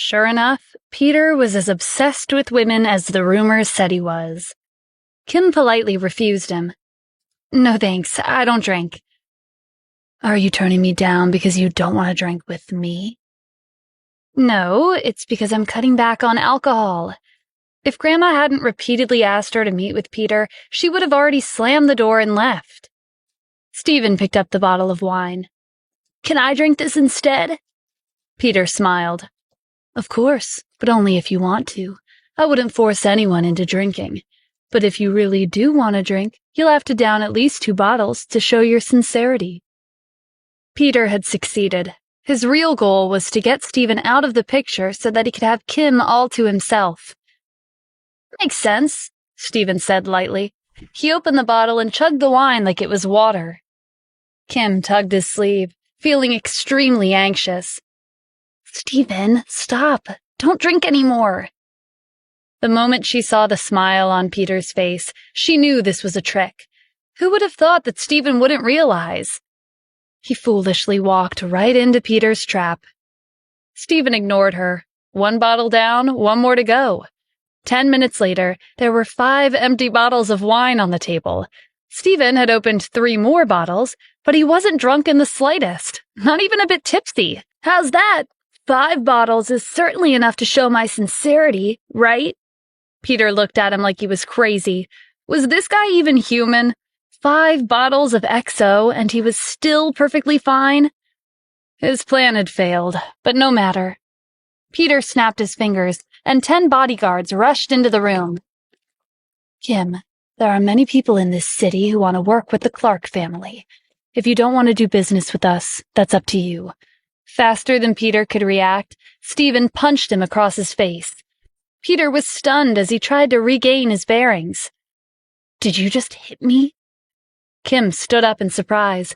Sure enough, Peter was as obsessed with women as the rumors said he was. Kim politely refused him. "No thanks, I don't drink." "Are you turning me down because you don't want to drink with me?" "No, it's because I'm cutting back on alcohol." If Grandma hadn't repeatedly asked her to meet with Peter, she would have already slammed the door and left. Stephen picked up the bottle of wine. "Can I drink this instead?" Peter smiled. "Of course, but only if you want to. I wouldn't force anyone into drinking. But if you really do want to drink, you'll have to down at least 2 bottles to show your sincerity." Peter had succeeded. His real goal was to get Stephen out of the picture so that he could have Kim all to himself. "Makes sense," Stephen said lightly. He opened the bottle and chugged the wine like it was water. Kim tugged his sleeve, feeling extremely anxious. "Stephen, stop. Don't drink anymore." The moment she saw the smile on Peter's face, she knew this was a trick. Who would have thought that Stephen wouldn't realize? He foolishly walked right into Peter's trap. Stephen ignored her. 1 bottle down, 1 more to go. 10 minutes later, there were 5 empty bottles of wine on the table. Stephen had opened 3 more bottles, but he wasn't drunk in the slightest, not even a bit tipsy. "How's that? 5 bottles is certainly enough to show my sincerity, right?" Peter looked at him like he was crazy. Was this guy even human? 5 bottles of XO, and he was still perfectly fine? His plan had failed, but no matter. Peter snapped his fingers, and 10 bodyguards rushed into the room. "Kim, there are many people in this city who want to work with the Clark family. If you don't want to do business with us, that's up to you." Faster than Peter could react, Stephen punched him across his face. Peter was stunned as he tried to regain his bearings. "Did you just hit me?" Kim stood up in surprise.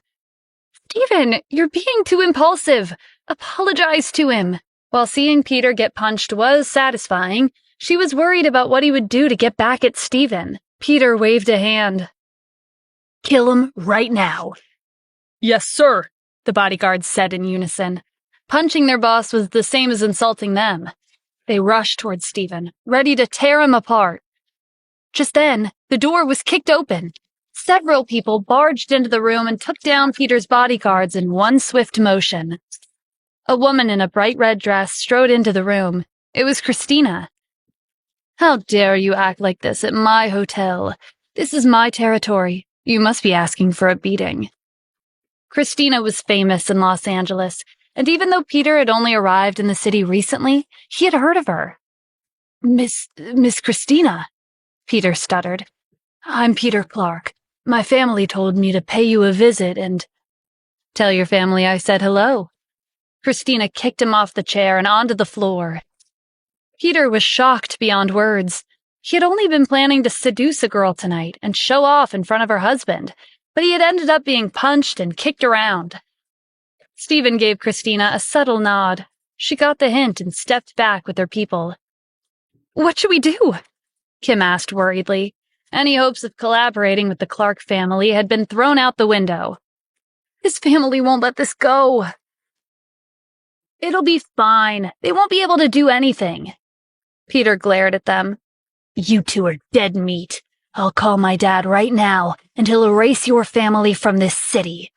"Stephen, you're being too impulsive. Apologize to him." While seeing Peter get punched was satisfying, she was worried about what he would do to get back at Stephen. Peter waved a hand. "Kill him right now." "Yes, sir," the bodyguards said in unison. Punching their boss was the same as insulting them. They rushed towards Stephen, ready to tear him apart. Just then, the door was kicked open. Several people barged into the room and took down Peter's bodyguards in one swift motion. A woman in a bright red dress strode into the room. It was Christina. "How dare you act like this at my hotel? This is my territory. You must be asking for a beating." Christina was famous in Los Angeles, and even though Peter had only arrived in the city recently, he had heard of her. Miss Christina," Peter stuttered. "I'm Peter Clark. My family told me to pay you a visit and—" "Tell your family I said hello." Christina kicked him off the chair and onto the floor. Peter was shocked beyond words. He had only been planning to seduce a girl tonight and show off in front of her husband, but he had ended up being punched and kicked around. Stephen gave Christina a subtle nod. She got the hint and stepped back with her people. "What should we do?" Kim asked worriedly. Any hopes of collaborating with the Clark family had been thrown out the window. "His family won't let this go." "It'll be fine. They won't be able to do anything." Peter glared at them. "You 2 are dead meat. I'll call my dad right now, and he'll erase your family from this city."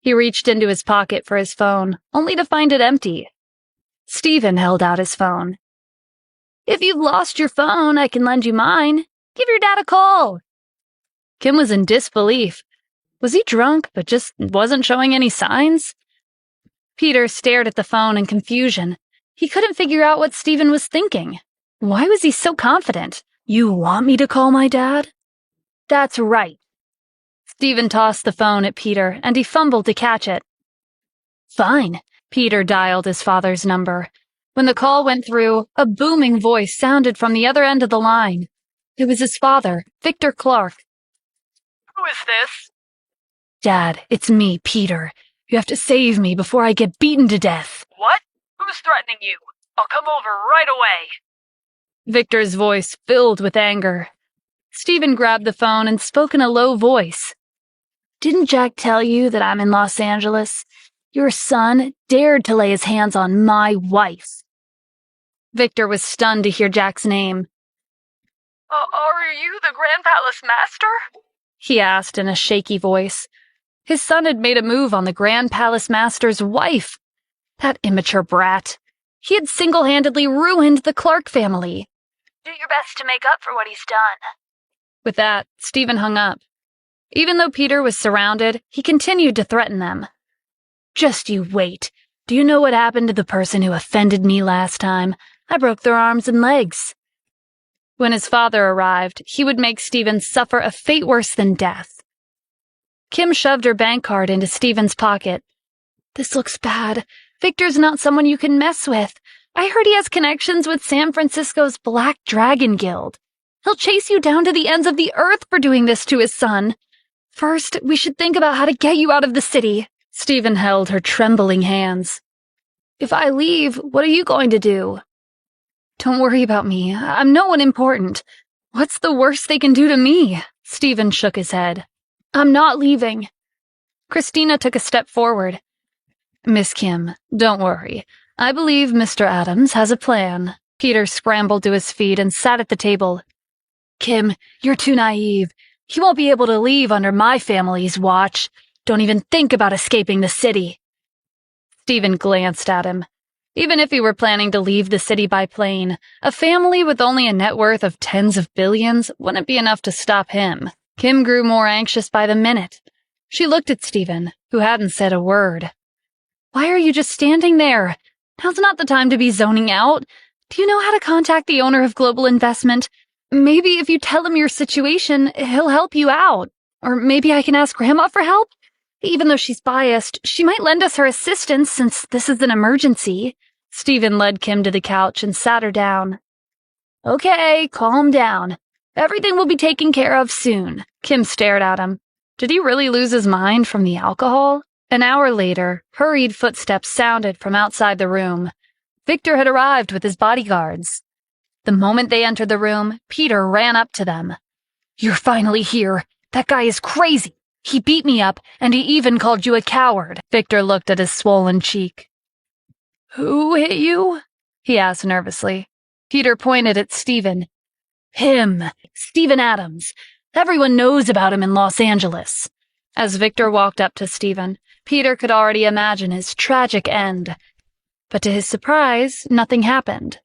He reached into his pocket for his phone, only to find it empty. Stephen held out his phone. "If you've lost your phone, I can lend you mine. Give your dad a call." Kim was in disbelief. Was he drunk, but just wasn't showing any signs? Peter stared at the phone in confusion. He couldn't figure out what Stephen was thinking. Why was he so confident? "You want me to call my dad?" "That's right." Stephen tossed the phone at Peter, and he fumbled to catch it. "Fine." Peter dialed his father's number. When the call went through, a booming voice sounded from the other end of the line. It was his father, Victor Clark. "Who is this?" "Dad, it's me, Peter. You have to save me before I get beaten to death." "What? Who's threatening you? I'll come over right away." Victor's voice filled with anger. Stephen grabbed the phone and spoke in a low voice. "Didn't Jack tell you that I'm in Los Angeles? Your son dared to lay his hands on my wife." Victor was stunned to hear Jack's name. Are you the Grand Palace Master? He asked in a shaky voice. His son had made a move on the Grand Palace Master's wife. That immature brat. He had single-handedly ruined the Clark family. Do your best to make up for what he's done. With that, Stephen hung up. Even though Peter was surrounded, he continued to threaten them. Just you wait. Do you know what happened to the person who offended me last time? I broke their arms and legs. When his father arrived, he would make Stephen suffer a fate worse than death. Kim shoved her bank card into Stephen's pocket. This looks bad. Victor's not someone you can mess with. I heard he has connections with San Francisco's Black Dragon Guild. He'll chase you down to the ends of the earth for doing this to his son. First, we should think about how to get you out of the city. Stephen held her trembling hands. If I leave, what are you going to do? Don't worry about me. I'm no one important. What's the worst they can do to me? Stephen shook his head. I'm not leaving. Christina took a step forward. Miss Kim, don't worry. I believe Mr. Adams has a plan. Peter scrambled to his feet and sat at the table. Kim, you're too naive. He won't be able to leave under my family's watch. Don't even think about escaping the city. Stephen glanced at him. Even if he were planning to leave the city by plane, a family with only a net worth of tens of billions wouldn't be enough to stop him. Kim grew more anxious by the minute. She looked at Stephen, who hadn't said a word. Why are you just standing there? Now's not the time to be zoning out. Do you know how to contact the owner of Global Investment? Maybe if you tell him your situation, he'll help you out. Or maybe I can ask Grandma for help? Even though she's biased, she might lend us her assistance since this is an emergency. Stephen led Kim to the couch and sat her down. Okay, calm down. Everything will be taken care of soon. Kim stared at him. Did he really lose his mind from the alcohol? An hour later, hurried footsteps sounded from outside the room. Victor had arrived with his bodyguards. The moment they entered the room, Peter ran up to them. You're finally here. That guy is crazy. He beat me up, and he even called you a coward. Victor looked at his swollen cheek. Who hit you? He asked nervously. Peter pointed at Stephen. Him, Stephen Adams. Everyone knows about him in Los Angeles. As Victor walked up to Stephen, Peter could already imagine his tragic end. But to his surprise, nothing happened.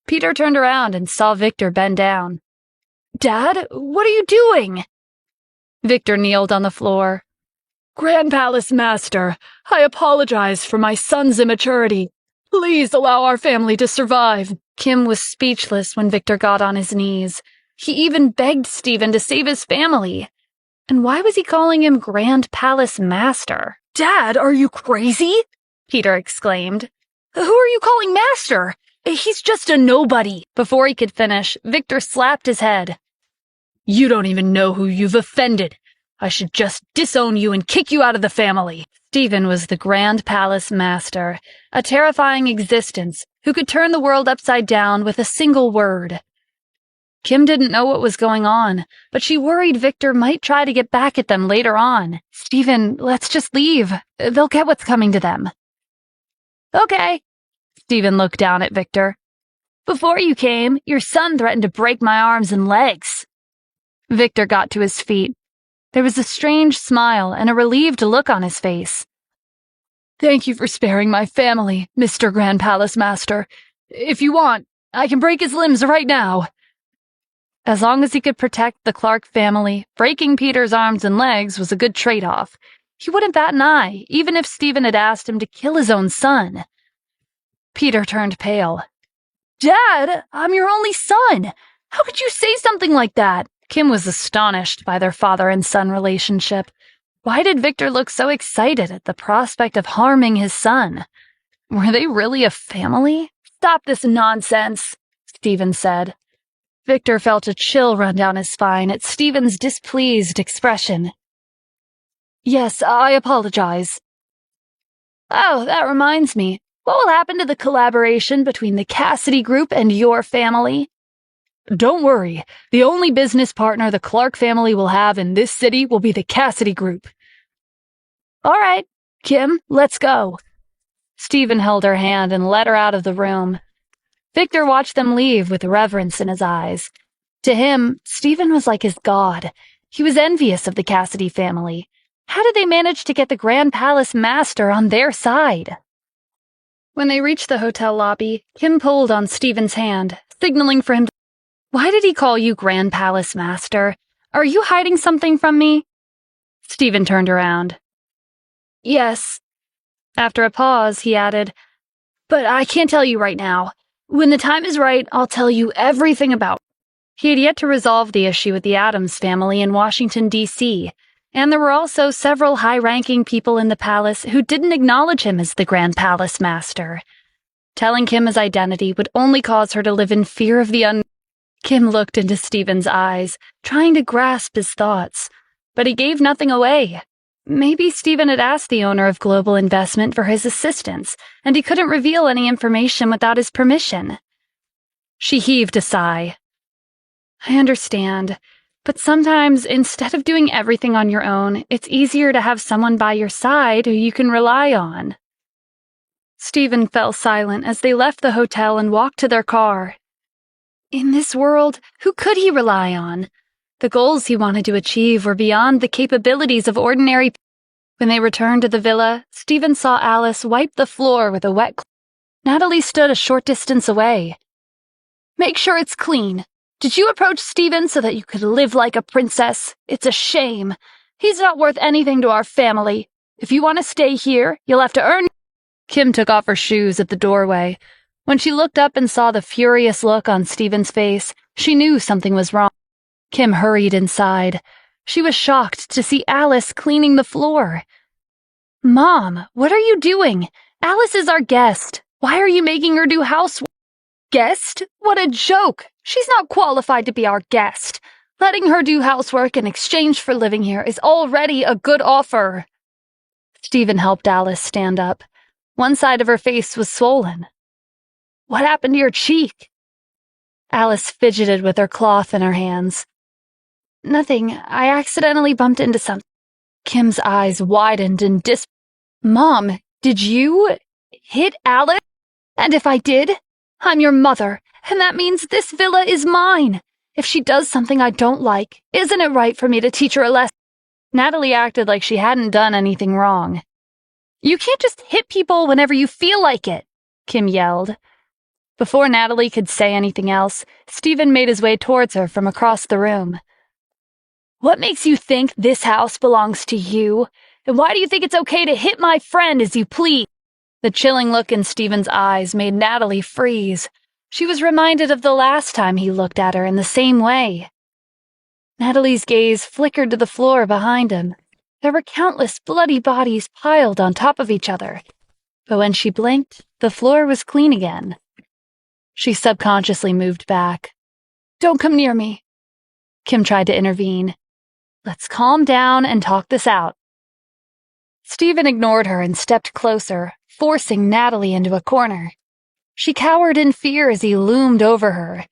Peter turned around and saw Victor bend down. Dad, what are you doing? Victor kneeled on the floor. Grand Palace Master, I apologize for my son's immaturity. Please allow our family to survive. Kim was speechless when Victor got on his knees. He even begged Stephen to save his family. And why was he calling him Grand Palace Master? Dad, are you crazy? Peter exclaimed. Who are you calling Master? He's just a nobody. Before he could finish, Victor slapped his head. You don't even know who you've offended. I should just disown you and kick you out of the family. Stephen was the Grand Palace Master, a terrifying existence who could turn the world upside down with a single word. Kim didn't know what was going on, but she worried Victor might try to get back at them later on. Stephen, let's just leave. They'll get what's coming to them. Okay. Stephen looked down at Victor. Before you came, your son threatened to break my arms and legs. Victor got to his feet. There was a strange smile and a relieved look on his face. Thank you for sparing my family, Mr. Grand Palace Master. If you want, I can break his limbs right now. As long as he could protect the Clark family, breaking Peter's arms and legs was a good trade-off. He wouldn't bat an eye, even if Stephen had asked him to kill his own son. Peter turned pale. Dad, I'm your only son. How could you say something like that? Kim was astonished by their father and son relationship. Why did Victor look so excited at the prospect of harming his son? Were they really a family? Stop this nonsense, Stephen said. Victor felt a chill run down his spine at Stephen's displeased expression. Yes, I apologize. Oh, that reminds me. What will happen to the collaboration between the Cassidy group and your family? Don't worry. The only business partner the Clark family will have in this city will be the Cassidy group. All right, Kim, let's go. Stephen held her hand and led her out of the room. Victor watched them leave with reverence in his eyes. To him, Stephen was like his god. He was envious of the Cassidy family. How did they manage to get the Grand Palace Master on their side? When they reached the hotel lobby, Kim pulled on Stephen's hand, signaling for him to— "Why did he call you Grand Palace Master? Are you hiding something from me?" Stephen turned around. "Yes." After a pause, he added, "But I can't tell you right now. When the time is right, I'll tell you everything about." He had yet to resolve the issue with the Addams family in Washington, D.C., and there were also several high-ranking people in the palace who didn't acknowledge him as the Grand Palace Master. Telling Kim his identity would only cause her to live in fear of the unknown. Kim looked into Stephen's eyes, trying to grasp his thoughts, but he gave nothing away. Maybe Stephen had asked the owner of Global Investment for his assistance, and he couldn't reveal any information without his permission. She heaved a sigh. "I understand, but sometimes, instead of doing everything on your own, it's easier to have someone by your side who you can rely on." Stephen fell silent as they left the hotel and walked to their car. In this world, who could he rely on? The goals he wanted to achieve were beyond the capabilities of ordinary people. When they returned to the villa, Stephen saw Alice wipe the floor with a wet cloth. Natalie stood a short distance away. "Make sure it's clean. Did you approach Stephen so that you could live like a princess? It's a shame. He's not worth anything to our family. If you want to stay here, you'll have to earn—" Kim took off her shoes at the doorway. When she looked up and saw the furious look on Stephen's face, she knew something was wrong. Kim hurried inside. She was shocked to see Alice cleaning the floor. "Mom, what are you doing? Alice is our guest. Why are you making her do housework?" "Guest? What a joke! She's not qualified to be our guest. Letting her do housework in exchange for living here is already a good offer." Stephen helped Alice stand up. One side of her face was swollen. "What happened to your cheek?" Alice fidgeted with her cloth in her hands. "Nothing. I accidentally bumped into something." Kim's eyes widened in "Mom, did you hit Alice? And if I did, I'm your mother, and that means this villa is mine. If she does something I don't like, isn't it right for me to teach her a lesson?" Natalie acted like she hadn't done anything wrong. "You can't just hit people whenever you feel like it," Kim yelled. Before Natalie could say anything else, Stephen made his way towards her from across the room. "What makes you think this house belongs to you? And why do you think it's okay to hit my friend as you please?" The chilling look in Stephen's eyes made Natalie freeze. She was reminded of the last time he looked at her in the same way. Natalie's gaze flickered to the floor behind him. There were countless bloody bodies piled on top of each other. But when she blinked, the floor was clean again. She subconsciously moved back. "Don't come near me." Kim tried to intervene. "Let's calm down and talk this out." Stephen ignored her and stepped closer, forcing Natalie into a corner. She cowered in fear as he loomed over her.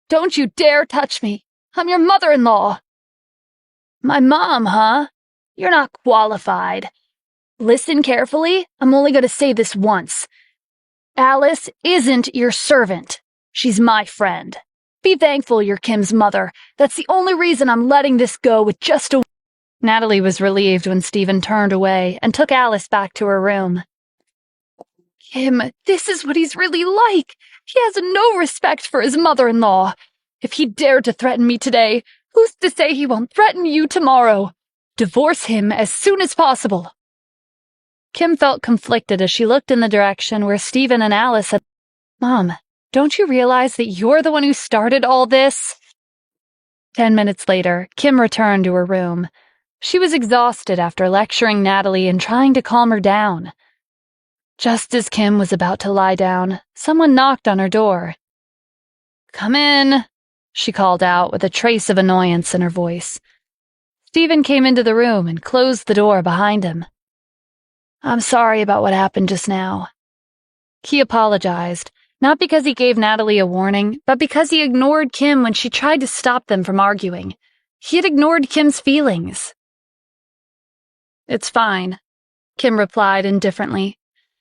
"Don't you dare touch me! I'm your mother-in-law!" "My mom, huh? You're not qualified. Listen carefully, I'm only going to say this once. Alice isn't your servant. She's my friend. Be thankful you're Kim's mother. That's the only reason I'm letting this go with just a—" Natalie was relieved when Stephen turned away and took Alice back to her room. "Kim, this is what he's really like. He has no respect for his mother-in-law. If he dared to threaten me today, who's to say he won't threaten you tomorrow? Divorce him as soon as possible." Kim felt conflicted as she looked in the direction where Stephen and Alice had— "Mom, don't you realize that you're the one who started all this?" 10 minutes later, Kim returned to her room. She was exhausted after lecturing Natalie and trying to calm her down. Just as Kim was about to lie down, someone knocked on her door. "Come in," she called out with a trace of annoyance in her voice. Stephen came into the room and closed the door behind him. "I'm sorry about what happened just now." He apologized, not because he gave Natalie a warning, but because he ignored Kim when she tried to stop them from arguing. He had ignored Kim's feelings. "It's fine," Kim replied indifferently.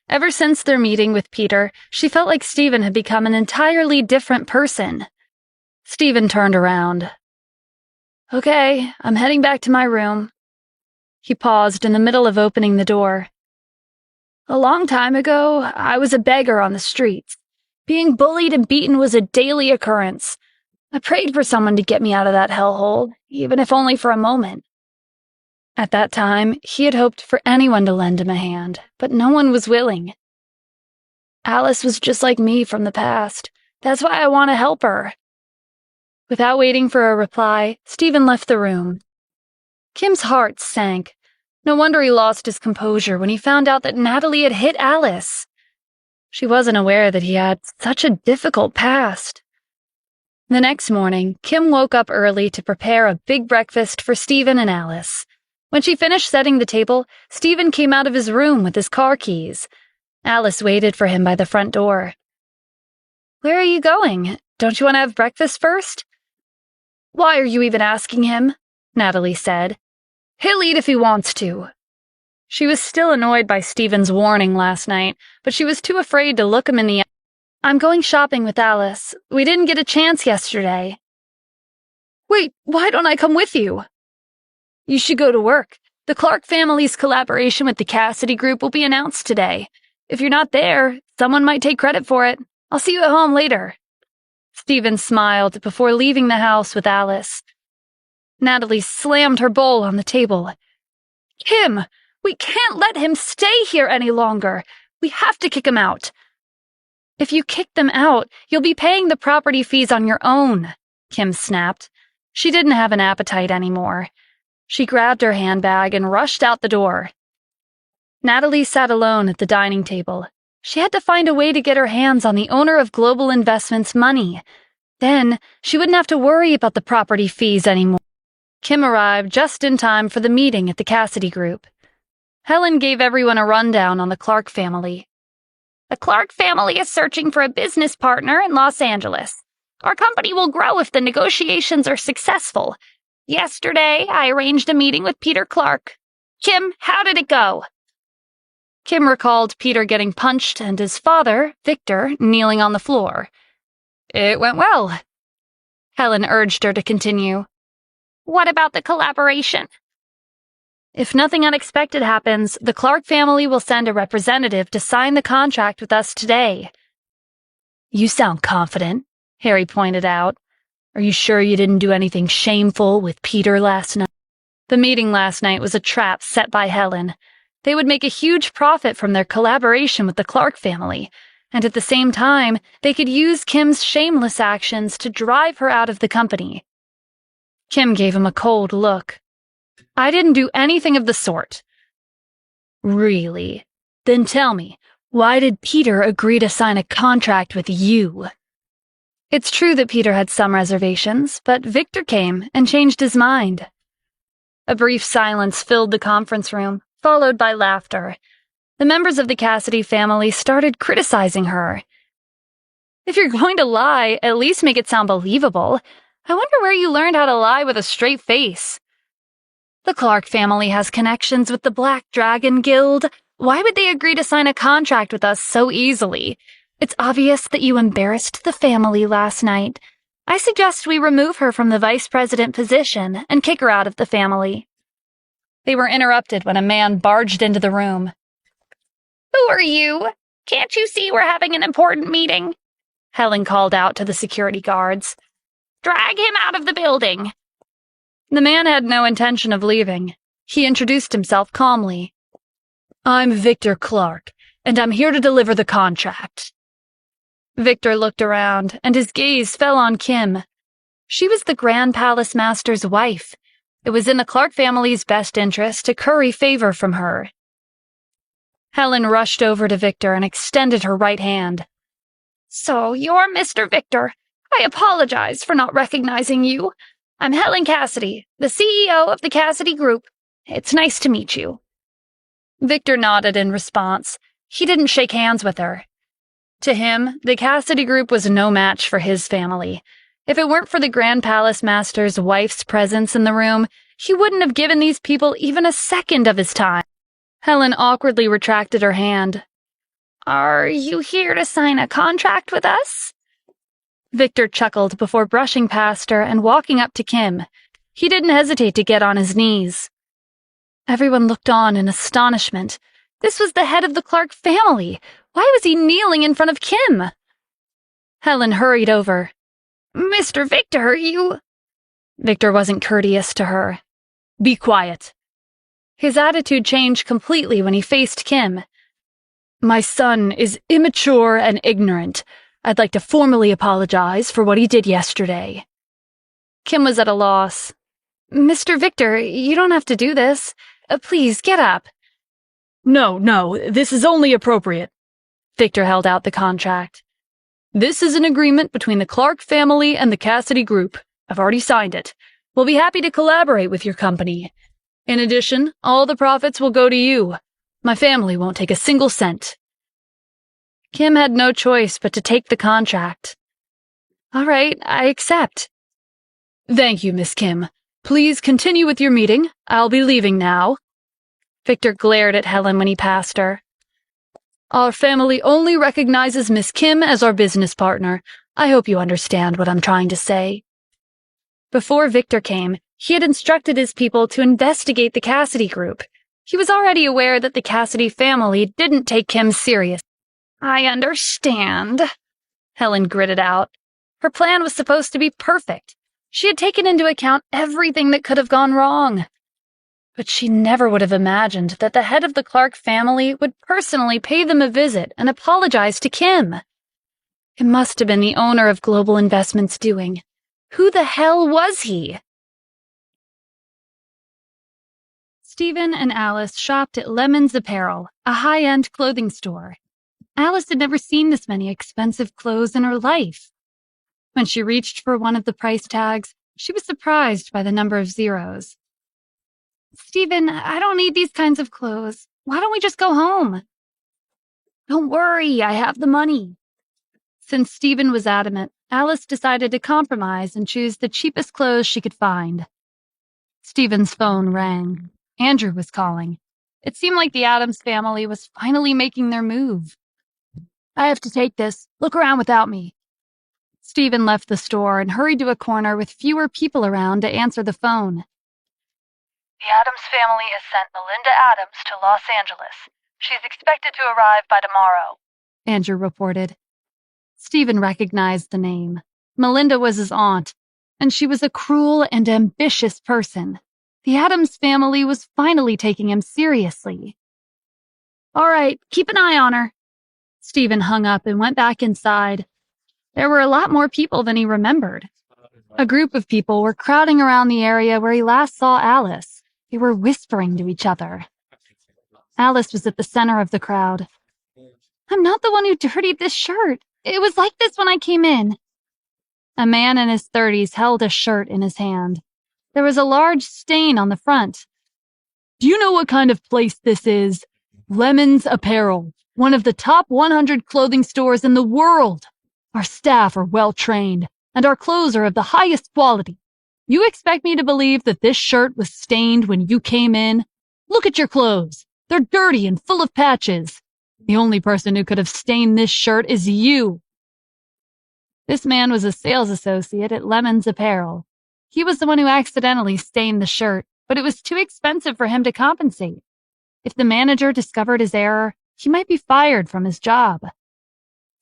Ever since their meeting with Peter, she felt like Stephen had become an entirely different person. Stephen turned around. "Okay, I'm heading back to my room." He paused in the middle of opening the door. "A long time ago, I was a beggar on the streets. Being bullied and beaten was a daily occurrence. I prayed for someone to get me out of that hellhole, even if only for a moment. At that time, he had hoped for anyone to lend him a hand, but no one was willing. Alice was just like me from the past. That's why I want to help her." Without waiting for a reply, Stephen left the room. Kim's heart sank. No wonder he lost his composure when he found out that Natalie had hit Alice. She wasn't aware that he had such a difficult past. The next morning, Kim woke up early to prepare a big breakfast for Stephen and Alice. When she finished setting the table, Stephen came out of his room with his car keys. Alice waited for him by the front door. "Where are you going? Don't you want to have breakfast first?" "Why are you even asking him?" Natalie said. "He'll eat if he wants to." She was still annoyed by Stephen's warning last night, but she was too afraid to look him in the eye. "I'm going shopping with Alice. We didn't get a chance yesterday." "Wait, why don't I come with you?" "You should go to work. The Clark family's collaboration with the Cassidy group will be announced today. If you're not there, someone might take credit for it. I'll see you at home later." Stephen smiled before leaving the house with Alice. Natalie slammed her bowl on the table. "Kim, we can't let him stay here any longer. We have to kick him out." "If you kick them out, you'll be paying the property fees on your own," Kim snapped. She didn't have an appetite anymore. She grabbed her handbag and rushed out the door. Natalie sat alone at the dining table. She had to find a way to get her hands on the owner of Global Investments' money. Then, she wouldn't have to worry about the property fees anymore. Kim arrived just in time for the meeting at the Cassidy group. Helen gave everyone a rundown on the Clark family. "The Clark family is searching for a business partner in Los Angeles. Our company will grow if the negotiations are successful. Yesterday, I arranged a meeting with Peter Clark. Kim, how did it go?" Kim recalled Peter getting punched and his father, Victor, kneeling on the floor. "It went well." Helen urged her to continue. "What about the collaboration?" "If nothing unexpected happens, the Clark family will send a representative to sign the contract with us today." "You sound confident," Harry pointed out. "Are you sure you didn't do anything shameful with Peter last night?" The meeting last night was a trap set by Helen. They would make a huge profit from their collaboration with the Clark family, and at the same time, they could use Kim's shameless actions to drive her out of the company. Kim gave him a cold look. "I didn't do anything of the sort." "Really? Then tell me, why did Peter agree to sign a contract with you?" It's true that Peter had some reservations, but Victor came and changed his mind. A brief silence filled the conference room, followed by laughter. The members of the Cassidy family started criticizing her. "If you're going to lie, at least make it sound believable. I wonder where you learned how to lie with a straight face." "The Clark family has connections with the Black Dragon Guild. Why would they agree to sign a contract with us so easily? It's obvious that you embarrassed the family last night. I suggest we remove her from the vice president position and kick her out of the family." They were interrupted when a man barged into the room. "Who are you? Can't you see we're having an important meeting?" Helen called out to the security guards. "Drag him out of the building." The man had no intention of leaving. He introduced himself calmly. "I'm Victor Clark, and I'm here to deliver the contract." Victor looked around, and his gaze fell on Kim. She was the Grand Palace Master's wife. It was in the Clark family's best interest to curry favor from her. Helen rushed over to Victor and extended her right hand. "So you're Mr. Victor. I apologize for not recognizing you. I'm Helen Cassidy, the CEO of the Cassidy Group. It's nice to meet you." Victor nodded in response. He didn't shake hands with her. To him, the Cassidy Group was no match for his family. If it weren't for the Grand Palace Master's wife's presence in the room, he wouldn't have given these people even a second of his time. Helen awkwardly retracted her hand. Are you here to sign a contract with us? Victor chuckled before brushing past her and walking up to Kim. He didn't hesitate to get on his knees. Everyone looked on in astonishment. This was the head of the Clark family. Why was he kneeling in front of Kim? Helen hurried over. Mr. Victor, you... Victor wasn't courteous to her. Be quiet. His attitude changed completely when he faced Kim. My son is immature and ignorant. I'd like to formally apologize for what he did yesterday. Kim was at a loss. Mr. Victor, you don't have to do this. Please, get up. No, this is only appropriate. Victor held out the contract. This is an agreement between the Clark family and the Cassidy group. I've already signed it. We'll be happy to collaborate with your company. In addition, all the profits will go to you. My family won't take a single cent. Kim had no choice but to take the contract. All right, I accept. Thank you, Miss Kim. Please continue with your meeting. I'll be leaving now. Victor glared at Helen when he passed her. Our family only recognizes Miss Kim as our business partner. I hope you understand what I'm trying to say. Before Victor came, he had instructed his people to investigate the Cassidy group. He was already aware that the Cassidy family didn't take Kim serious. I understand, Helen gritted out. Her plan was supposed to be perfect. She had taken into account everything that could have gone wrong. But she never would have imagined that the head of the Clark family would personally pay them a visit and apologize to Kim. It must have been the owner of Global Investments doing. Who the hell was he? Stephen and Alice shopped at Lemon's Apparel, a high-end clothing store. Alice had never seen this many expensive clothes in her life. When she reached for one of the price tags, she was surprised by the number of zeros. Stephen, I don't need these kinds of clothes. Why don't we just go home? Don't worry, I have the money. Since Stephen was adamant, Alice decided to compromise and choose the cheapest clothes she could find. Stephen's phone rang. Andrew was calling. It seemed like the Addams family was finally making their move. I have to take this. Look around without me. Stephen left the store and hurried to a corner with fewer people around to answer the phone. The Addams family has sent Melinda Addams to Los Angeles. She's expected to arrive by tomorrow, Andrew reported. Stephen recognized the name. Melinda was his aunt, and she was a cruel and ambitious person. The Addams family was finally taking him seriously. All right, keep an eye on her. Stephen hung up and went back inside. There were a lot more people than he remembered. A group of people were crowding around the area where he last saw Alice. They were whispering to each other. Alice was at the center of the crowd. I'm not the one who dirtied this shirt. It was like this when I came in. A man in his 30s held a shirt in his hand. There was a large stain on the front. Do you know what kind of place this is? Lemon's Apparel, one of the top 100 clothing stores in the world. Our staff are well trained, and our clothes are of the highest quality. You expect me to believe that this shirt was stained when you came in? Look at your clothes. They're dirty and full of patches. The only person who could have stained this shirt is you. This man was a sales associate at Lemon's Apparel. He was the one who accidentally stained the shirt, but it was too expensive for him to compensate. If the manager discovered his error, he might be fired from his job.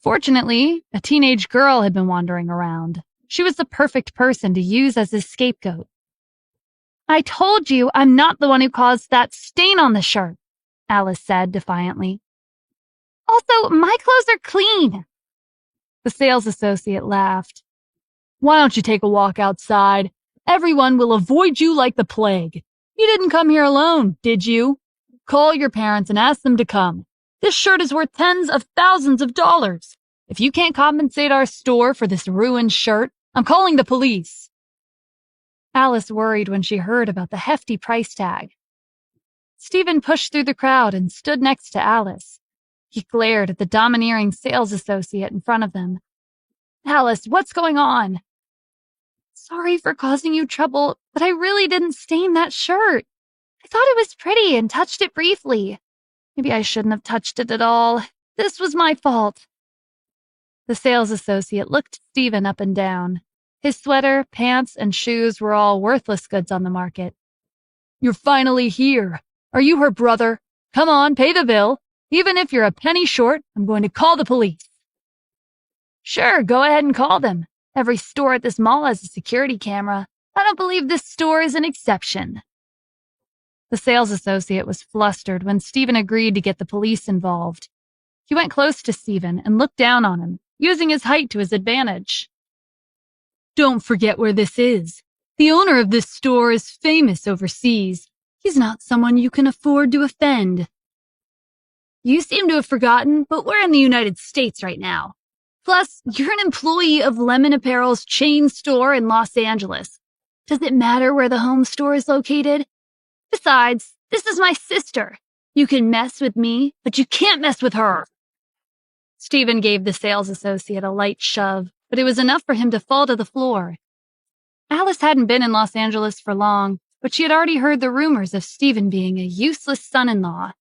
Fortunately, a teenage girl had been wandering around. She was the perfect person to use as his scapegoat. I told you I'm not the one who caused that stain on the shirt, Alice said defiantly. Also, my clothes are clean. The sales associate laughed. Why don't you take a walk outside? Everyone will avoid you like the plague. You didn't come here alone, did you? Call your parents and ask them to come. This shirt is worth tens of thousands of dollars. If you can't compensate our store for this ruined shirt, I'm calling the police. Alice worried when she heard about the hefty price tag. Stephen pushed through the crowd and stood next to Alice. He glared at the domineering sales associate in front of them. Alice, what's going on? Sorry for causing you trouble, but I really didn't stain that shirt. I thought it was pretty and touched it briefly. Maybe I shouldn't have touched it at all. This was my fault. The sales associate looked Stephen up and down. His sweater, pants, and shoes were all worthless goods on the market. You're finally here. Are you her brother? Come on, pay the bill. Even if you're a penny short, I'm going to call the police. Sure, go ahead and call them. Every store at this mall has a security camera. I don't believe this store is an exception. The sales associate was flustered when Stephen agreed to get the police involved. He went close to Stephen and looked down on him, using his height to his advantage. Don't forget where this is. The owner of this store is famous overseas. He's not someone you can afford to offend. You seem to have forgotten, but we're in the United States right now. Plus, you're an employee of Lemon Apparel's chain store in Los Angeles. Does it matter where the home store is located? Besides, this is my sister. You can mess with me, but you can't mess with her. Stephen gave the sales associate a light shove, but it was enough for him to fall to the floor. Alice hadn't been in Los Angeles for long, but she had already heard the rumors of Stephen being a useless son-in-law.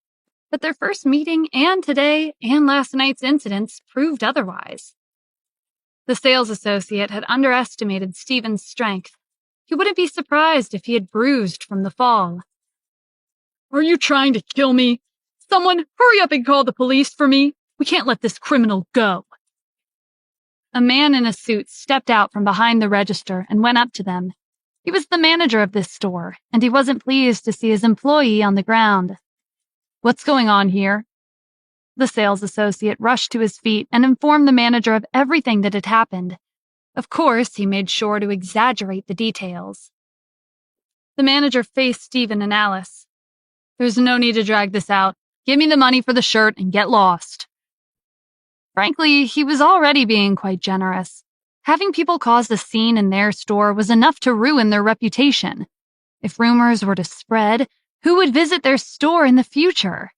But their first meeting and today and last night's incidents proved otherwise. The sales associate had underestimated Stephen's strength. He wouldn't be surprised if he had bruised from the fall. Are you trying to kill me? Someone, hurry up and call the police for me. We can't let this criminal go. A man in a suit stepped out from behind the register and went up to them. He was the manager of this store, and he wasn't pleased to see his employee on the ground. What's going on here? The sales associate rushed to his feet and informed the manager of everything that had happened. Of course, he made sure to exaggerate the details. The manager faced Stephen and Alice. There's no need to drag this out. Give me the money for the shirt and get lost. Frankly, he was already being quite generous. Having people cause a scene in their store was enough to ruin their reputation. If rumors were to spread, who would visit their store in the future?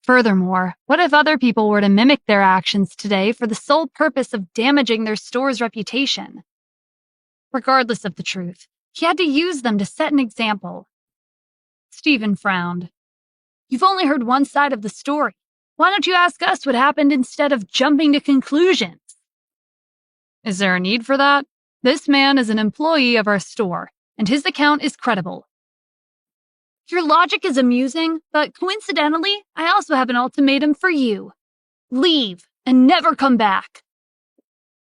Furthermore, what if other people were to mimic their actions today for the sole purpose of damaging their store's reputation? Regardless of the truth, he had to use them to set an example. Stephen frowned. You've only heard one side of the story. Why don't you ask us what happened instead of jumping to conclusions? Is there a need for that? This man is an employee of our store, and his account is credible. Your logic is amusing, but coincidentally, I also have an ultimatum for you. Leave and never come back.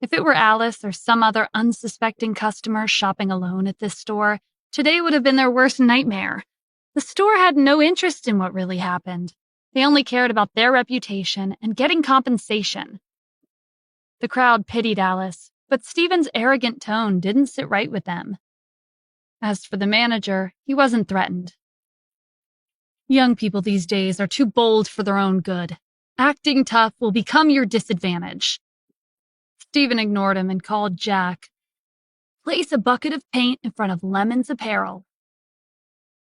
If it were Alice or some other unsuspecting customer shopping alone at this store, today would have been their worst nightmare. The store had no interest in what really happened. They only cared about their reputation and getting compensation. The crowd pitied Alice, but Stephen's arrogant tone didn't sit right with them. As for the manager, he wasn't threatened. Young people these days are too bold for their own good. Acting tough will become your disadvantage. Stephen ignored him and called Jack. Place a bucket of paint in front of Lemon's Apparel.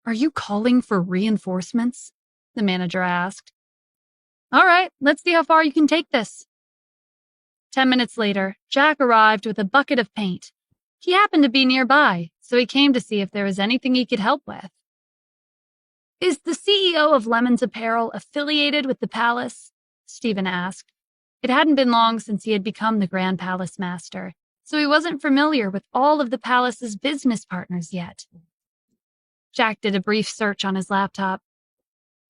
Are you calling for reinforcements? The manager asked. All right, let's see how far you can take this. 10 minutes later, Jack arrived with a bucket of paint. He happened to be nearby, so he came to see if there was anything he could help with. Is the CEO of Lemon's Apparel affiliated with the palace? Stephen asked. It hadn't been long since he had become the Grand Palace Master, so he wasn't familiar with all of the palace's business partners yet. Jack did a brief search on his laptop.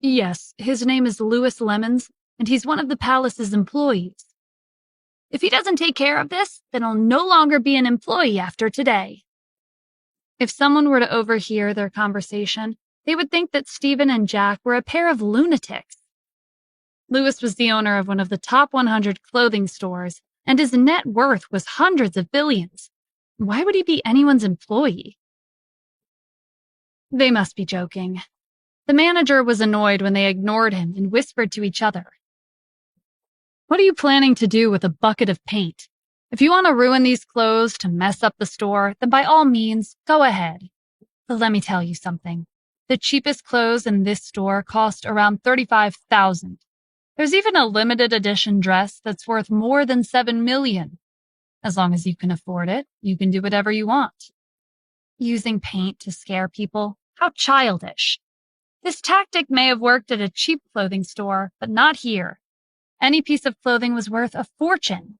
Yes, his name is Louis Lemons, and he's one of the palace's employees. If he doesn't take care of this, then he'll no longer be an employee after today. If someone were to overhear their conversation, they would think that Stephen and Jack were a pair of lunatics. Louis was the owner of one of the top 100 clothing stores, and his net worth was hundreds of billions. Why would he be anyone's employee? They must be joking. The manager was annoyed when they ignored him and whispered to each other. What are you planning to do with a bucket of paint? If you want to ruin these clothes to mess up the store, then by all means, go ahead. But let me tell you something. The cheapest clothes in this store cost around $35,000. There's even a limited edition dress that's worth more than $7 million. As long as you can afford it, you can do whatever you want. Using paint to scare people? How childish. This tactic may have worked at a cheap clothing store, but not here. Any piece of clothing was worth a fortune.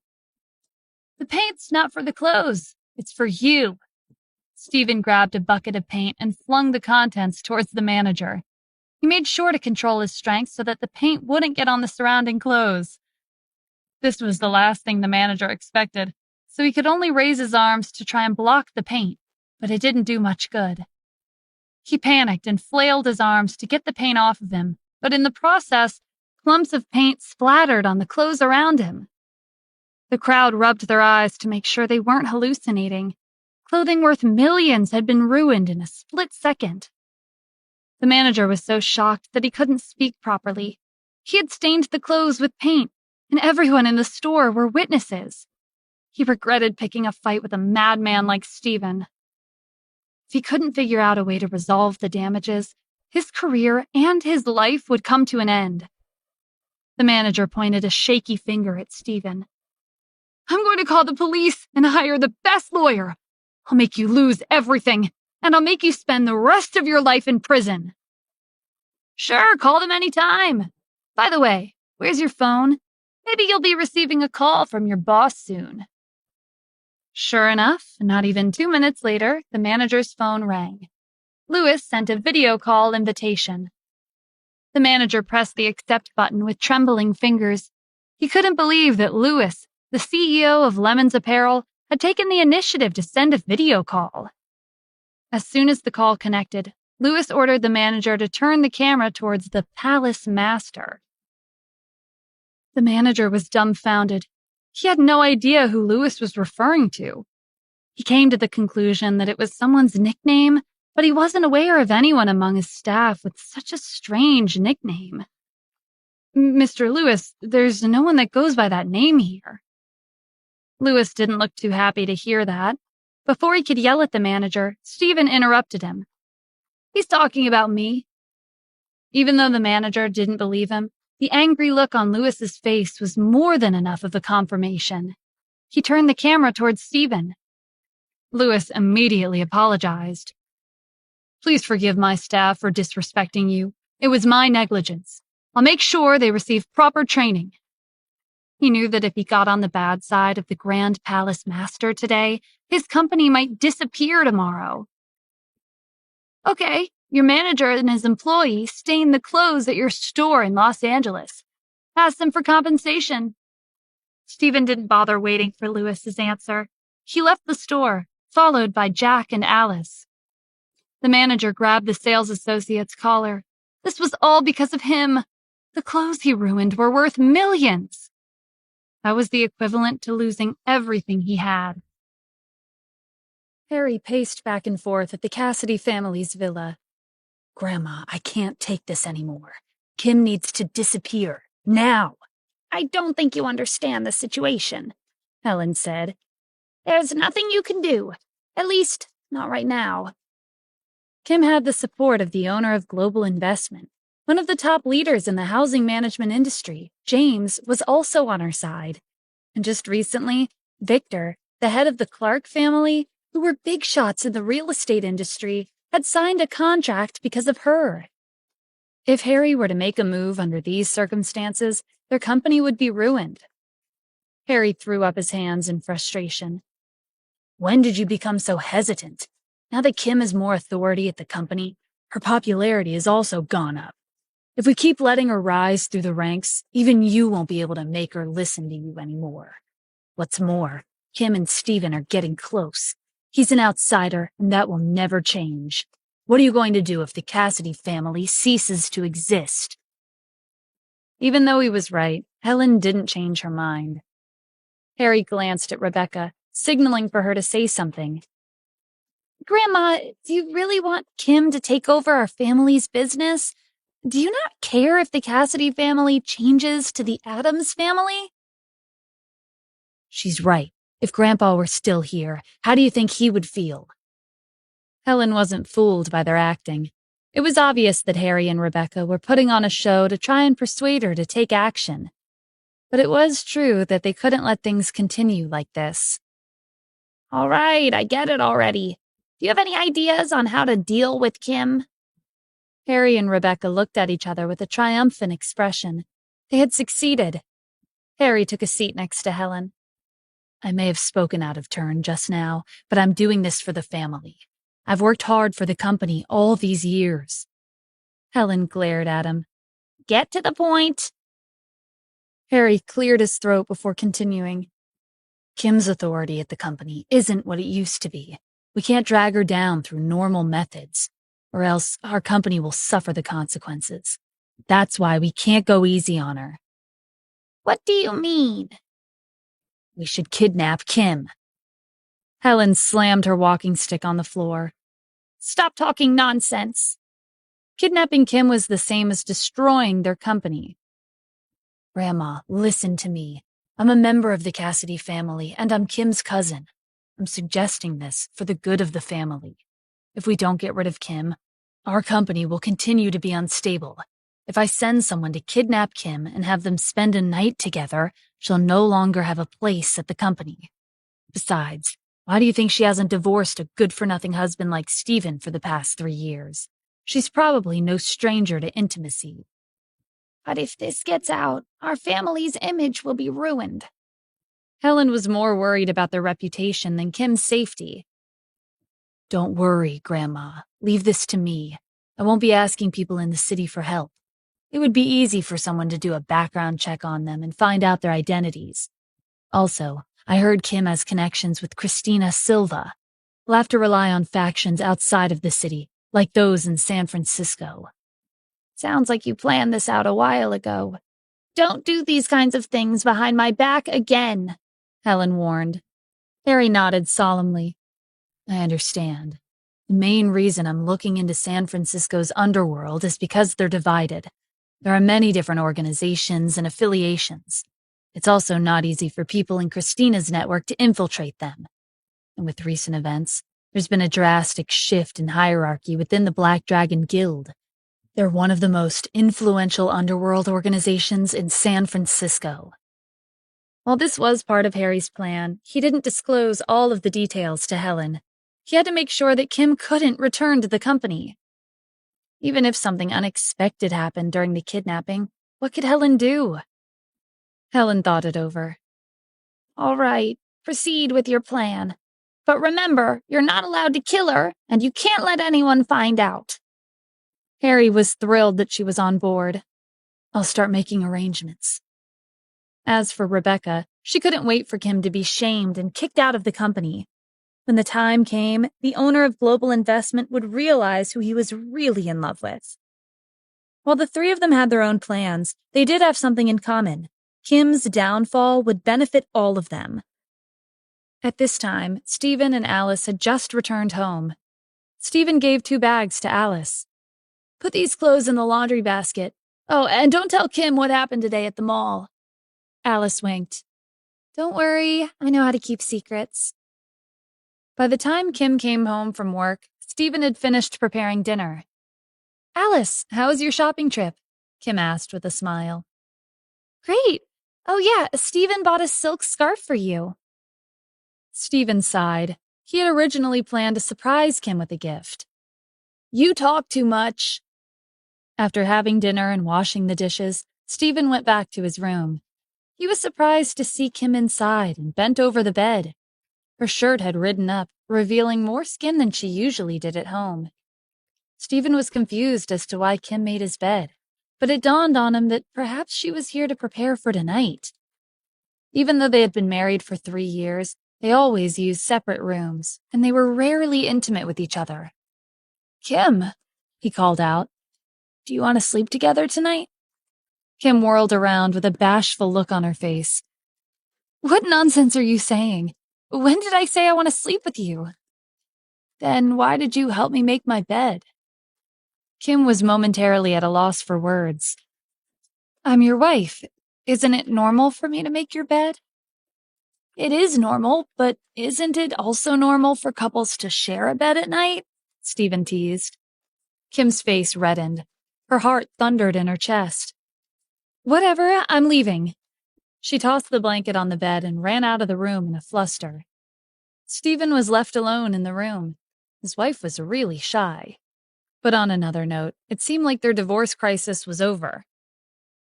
"The paint's not for the clothes. It's for you." Stephen grabbed a bucket of paint and flung the contents towards the manager. He made sure to control his strength so that the paint wouldn't get on the surrounding clothes. This was the last thing the manager expected, so he could only raise his arms to try and block the paint, but it didn't do much good. He panicked and flailed his arms to get the paint off of him, but in the process, clumps of paint splattered on the clothes around him. The crowd rubbed their eyes to make sure they weren't hallucinating. Clothing worth millions had been ruined in a split second. The manager was so shocked that he couldn't speak properly. He had stained the clothes with paint, and everyone in the store were witnesses. He regretted picking a fight with a madman like Stephen. If he couldn't figure out a way to resolve the damages, his career and his life would come to an end. The manager pointed a shaky finger at Stephen. "I'm going to call the police and hire the best lawyer. I'll make you lose everything, and I'll make you spend the rest of your life in prison." "Sure, call them any time. By the way, where's your phone? Maybe you'll be receiving a call from your boss soon." Sure enough, not even 2 minutes later, the manager's phone rang. Lewis sent a video call invitation. The manager pressed the accept button with trembling fingers. He couldn't believe that Lewis, the CEO of Lemon's Apparel, had taken the initiative to send a video call. As soon as the call connected, Lewis ordered the manager to turn the camera towards the Palace Master. The manager was dumbfounded. He had no idea who Lewis was referring to. He came to the conclusion that it was someone's nickname, but he wasn't aware of anyone among his staff with such a strange nickname. "Mr. Lewis, there's no one that goes by that name here." Lewis didn't look too happy to hear that. Before he could yell at the manager, Stephen interrupted him. "He's talking about me." Even though the manager didn't believe him, the angry look on Lewis's face was more than enough of a confirmation. He turned the camera towards Stephen. Lewis immediately apologized. "Please forgive my staff for disrespecting you. It was my negligence. I'll make sure they receive proper training." He knew that if he got on the bad side of the Grand Palace Master today, his company might disappear tomorrow. "Okay, your manager and his employee stained the clothes at your store in Los Angeles. Ask them for compensation." Stephen didn't bother waiting for Lewis's answer. He left the store, followed by Jack and Alice. The manager grabbed the sales associate's collar. This was all because of him. The clothes he ruined were worth millions. That was the equivalent to losing everything he had. Harry paced back and forth at the Cassidy family's villa. "Grandma, I can't take this anymore. Kim needs to disappear. Now." "I don't think you understand the situation," Helen said. "There's nothing you can do. At least, not right now." Kim had the support of the owner of Global Investment. One of the top leaders in the housing management industry, James, was also on her side. And just recently, Victor, the head of the Clark family, who were big shots in the real estate industry, had signed a contract because of her. If Harry were to make a move under these circumstances, their company would be ruined. Harry threw up his hands in frustration. "When did you become so hesitant? Now that Kim has more authority at the company, her popularity has also gone up. If we keep letting her rise through the ranks, even you won't be able to make her listen to you anymore. What's more, Kim and Stephen are getting close. He's an outsider, and that will never change. What are you going to do if the Cassidy family ceases to exist?" Even though he was right, Helen didn't change her mind. Harry glanced at Rebecca, signaling for her to say something. "Grandma, do you really want Kim to take over our family's business? Do you not care if the Cassidy family changes to the Addams family?" "She's right. If Grandpa were still here, how do you think he would feel?" Helen wasn't fooled by their acting. It was obvious that Harry and Rebecca were putting on a show to try and persuade her to take action. But it was true that they couldn't let things continue like this. "All right, I get it already. Do you have any ideas on how to deal with Kim?" Harry and Rebecca looked at each other with a triumphant expression. They had succeeded. Harry took a seat next to Helen. I may have spoken out of turn just now, but I'm doing this for the family. I've worked hard for the company all these years. Helen glared at him. Get to the point. Harry cleared his throat before continuing. Kim's authority at the company isn't what it used to be. We can't drag her down through normal methods, or else our company will suffer the consequences. That's why we can't go easy on her. What do you mean? We should kidnap Kim. Helen slammed her walking stick on the floor. Stop talking nonsense. Kidnapping Kim was the same as destroying their company. Grandma, listen to me. I'm a member of the Cassidy family, and I'm Kim's cousin. I'm suggesting this for the good of the family. If we don't get rid of Kim, our company will continue to be unstable. If I send someone to kidnap Kim and have them spend a night together, she'll no longer have a place at the company. Besides, why do you think she hasn't divorced a good-for-nothing husband like Stephen for the past 3 years? She's probably no stranger to intimacy. But if this gets out, our family's image will be ruined. Helen was more worried about their reputation than Kim's safety. Don't worry, Grandma. Leave this to me. I won't be asking people in the city for help. It would be easy for someone to do a background check on them and find out their identities. Also, I heard Kim has connections with Christina Silva. We'll have to rely on factions outside of the city, like those in San Francisco. Sounds like you planned this out a while ago. Don't do these kinds of things behind my back again, Helen warned. Harry nodded solemnly. I understand. The main reason I'm looking into San Francisco's underworld is because they're divided. There are many different organizations and affiliations. It's also not easy for people in Christina's network to infiltrate them. And with recent events, there's been a drastic shift in hierarchy within the Black Dragon Guild. They're one of the most influential underworld organizations in San Francisco. While this was part of Harry's plan, he didn't disclose all of the details to Helen. He had to make sure that Kim couldn't return to the company. Even if something unexpected happened during the kidnapping, what could Helen do? Helen thought it over. All right, proceed with your plan. But remember, you're not allowed to kill her, and you can't let anyone find out. Harry was thrilled that she was on board. I'll start making arrangements. As for Rebecca, she couldn't wait for Kim to be shamed and kicked out of the company. When the time came, the owner of Global Investment would realize who he was really in love with. While the three of them had their own plans, they did have something in common. Kim's downfall would benefit all of them. At this time, Stephen and Alice had just returned home. Stephen gave 2 bags to Alice. Put these clothes in the laundry basket. Oh, and don't tell Kim what happened today at the mall. Alice winked. Don't worry, I know how to keep secrets. By the time Kim came home from work, Stephen had finished preparing dinner. Alice, how was your shopping trip? Kim asked with a smile. Great. Oh yeah, Stephen bought a silk scarf for you. Stephen sighed. He had originally planned to surprise Kim with a gift. You talk too much. After having dinner and washing the dishes, Stephen went back to his room. He was surprised to see Kim inside and bent over the bed. Her shirt had ridden up, revealing more skin than she usually did at home. Stephen was confused as to why Kim made his bed, but it dawned on him that perhaps she was here to prepare for tonight. Even though they had been married for 3 years, they always used separate rooms, and they were rarely intimate with each other. Kim, he called out, do you want to sleep together tonight? Kim whirled around with a bashful look on her face. What nonsense are you saying? When did I say I want to sleep with you? Then why did you help me make my bed? Kim was momentarily at a loss for words. I'm your wife. Isn't it normal for me to make your bed? It is normal, but isn't it also normal for couples to share a bed at night? Stephen teased. Kim's face reddened. Her heart thundered in her chest. Whatever, I'm leaving. She tossed the blanket on the bed and ran out of the room in a fluster. Stephen was left alone in the room. His wife was really shy. But on another note, it seemed like their divorce crisis was over.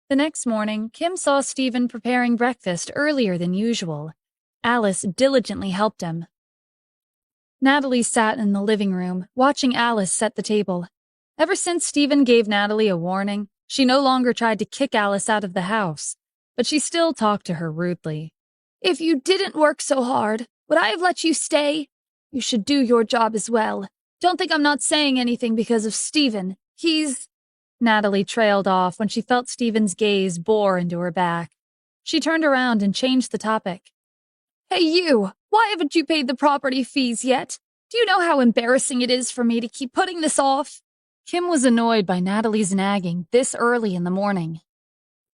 The next morning, Kim saw Stephen preparing breakfast earlier than usual. Alice diligently helped him. Natalie sat in the living room, watching Alice set the table. Ever since Stephen gave Natalie a warning, she no longer tried to kick Alice out of the house, but she still talked to her rudely. "If you didn't work so hard, would I have let you stay? You should do your job as well. Don't think I'm not saying anything because of Stephen. He's—" Natalie trailed off when she felt Stephen's gaze bore into her back. She turned around and changed the topic. "Hey you, why haven't you paid the property fees yet? Do you know how embarrassing it is for me to keep putting this off?" Kim was annoyed by Natalie's nagging this early in the morning.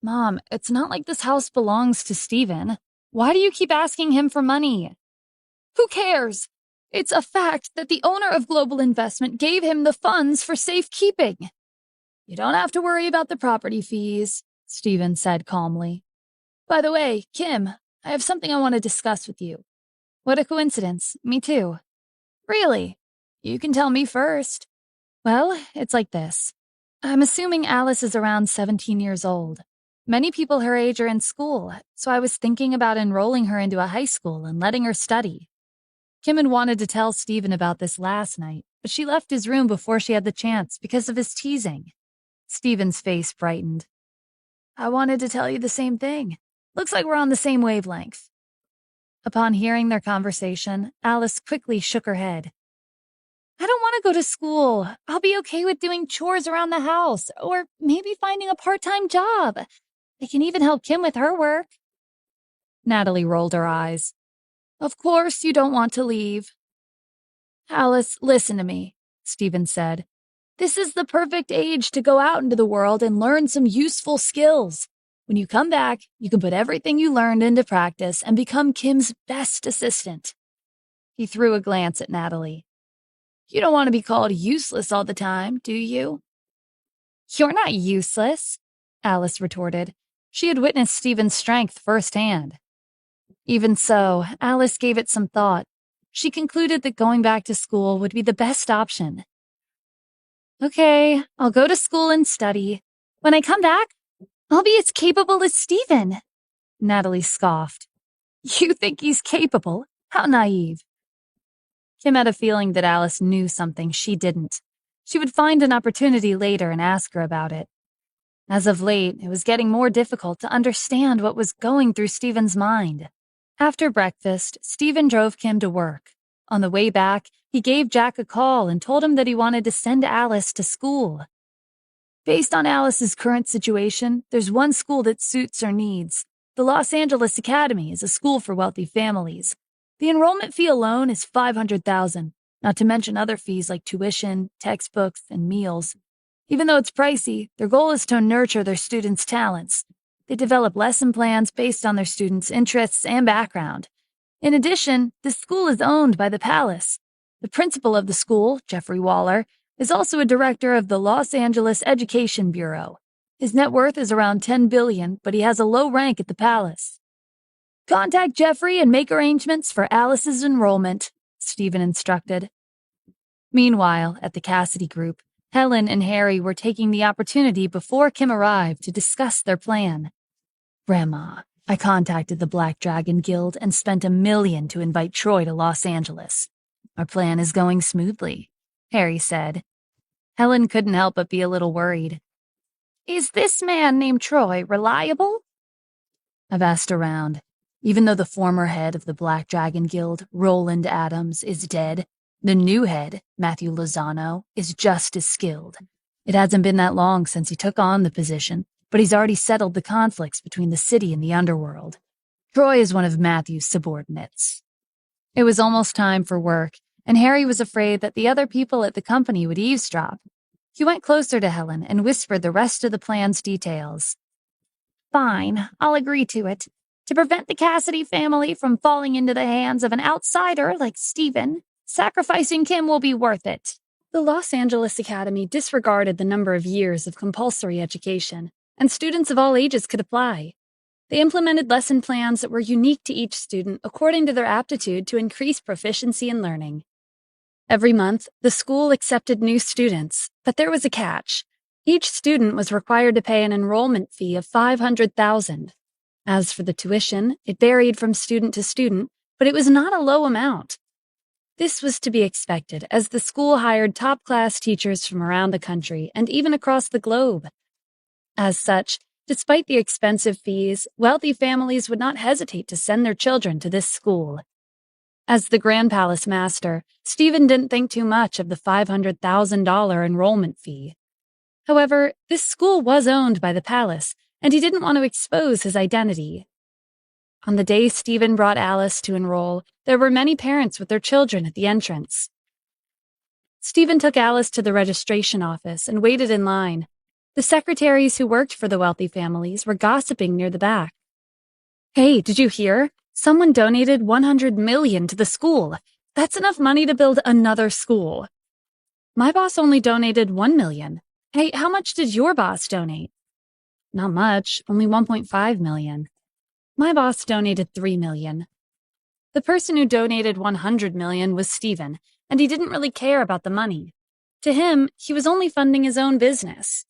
"Mom, it's not like this house belongs to Stephen. Why do you keep asking him for money?" "Who cares? It's a fact that the owner of Global Investment gave him the funds for safekeeping." "You don't have to worry about the property fees," Stephen said calmly. "By the way, Kim, I have something I want to discuss with you." "What a coincidence. Me too." "Really? You can tell me first." "Well, it's like this. I'm assuming Alice is around 17 years old. Many people her age are in school, so I was thinking about enrolling her into a high school and letting her study." Kim had wanted to tell Stephen about this last night, but she left his room before she had the chance because of his teasing. Stephen's face brightened. "I wanted to tell you the same thing. Looks like we're on the same wavelength." Upon hearing their conversation, Alice quickly shook her head. "I don't want to go to school. I'll be okay with doing chores around the house, or maybe finding a part-time job. I can even help Kim with her work." Natalie rolled her eyes. "Of course you don't want to leave." "Alice, listen to me," Stephen said. "This is the perfect age to go out into the world and learn some useful skills. When you come back, you can put everything you learned into practice and become Kim's best assistant." He threw a glance at Natalie. "You don't want to be called useless all the time, do you?" "You're not useless," Alice retorted. She had witnessed Stephen's strength firsthand. Even so, Alice gave it some thought. She concluded that going back to school would be the best option. "Okay, I'll go to school and study. When I come back, I'll be as capable as Stephen." Natalie scoffed. "You think he's capable? How naive." Kim had a feeling that Alice knew something she didn't. She would find an opportunity later and ask her about it. As of late, it was getting more difficult to understand what was going through Stephen's mind. After breakfast, Stephen drove Kim to work. On the way back, he gave Jack a call and told him that he wanted to send Alice to school. "Based on Alice's current situation, there's one school that suits her needs. The Los Angeles Academy is a school for wealthy families. The enrollment fee alone is $500,000, not to mention other fees like tuition, textbooks, and meals. Even though it's pricey, their goal is to nurture their students' talents. They develop lesson plans based on their students' interests and background. In addition, the school is owned by the Palace. The principal of the school, Jeffrey Waller, is also a director of the Los Angeles Education Bureau. His net worth is around $10 billion, but he has a low rank at the Palace." "Contact Jeffrey and make arrangements for Alice's enrollment," Stephen instructed. Meanwhile, at the Cassidy group, Helen and Harry were taking the opportunity before Kim arrived to discuss their plan. "Grandma, I contacted the Black Dragon Guild and spent $1 million to invite Troy to Los Angeles. Our plan is going smoothly," Harry said. Helen couldn't help but be a little worried. "Is this man named Troy reliable?" "I've asked around. Even though the former head of the Black Dragon Guild, Roland Adams, is dead, the new head, Matthew Lozano, is just as skilled. It hasn't been that long since he took on the position, but he's already settled the conflicts between the city and the underworld. Troy is one of Matthew's subordinates." It was almost time for work, and Harry was afraid that the other people at the company would eavesdrop. He went closer to Helen and whispered the rest of the plan's details. "Fine, I'll agree to it. To prevent the Cassidy family from falling into the hands of an outsider like Stephen, sacrificing Kim will be worth it." The Los Angeles Academy disregarded the number of years of compulsory education, and students of all ages could apply. They implemented lesson plans that were unique to each student according to their aptitude to increase proficiency in learning. Every month, the school accepted new students, but there was a catch. Each student was required to pay an enrollment fee of $500,000. As for the tuition, it varied from student to student, but it was not a low amount. This was to be expected, as the school hired top-class teachers from around the country and even across the globe. As such, despite the expensive fees, wealthy families would not hesitate to send their children to this school. As the Grand Palace master, Stephen didn't think too much of the $500,000 enrollment fee. However, this school was owned by the palace, and he didn't want to expose his identity. On the day Stephen brought Alice to enroll, there were many parents with their children at the entrance. Stephen took Alice to the registration office and waited in line. The secretaries who worked for the wealthy families were gossiping near the back. "Hey, did you hear? Someone donated $100 million to the school. That's enough money to build another school." "My boss only donated $1 million. Hey, how much did your boss donate?" "Not much, only $1.5 million. My boss donated $3 million. The person who donated $100 million was Stephen, and he didn't really care about the money. To him, he was only funding his own business.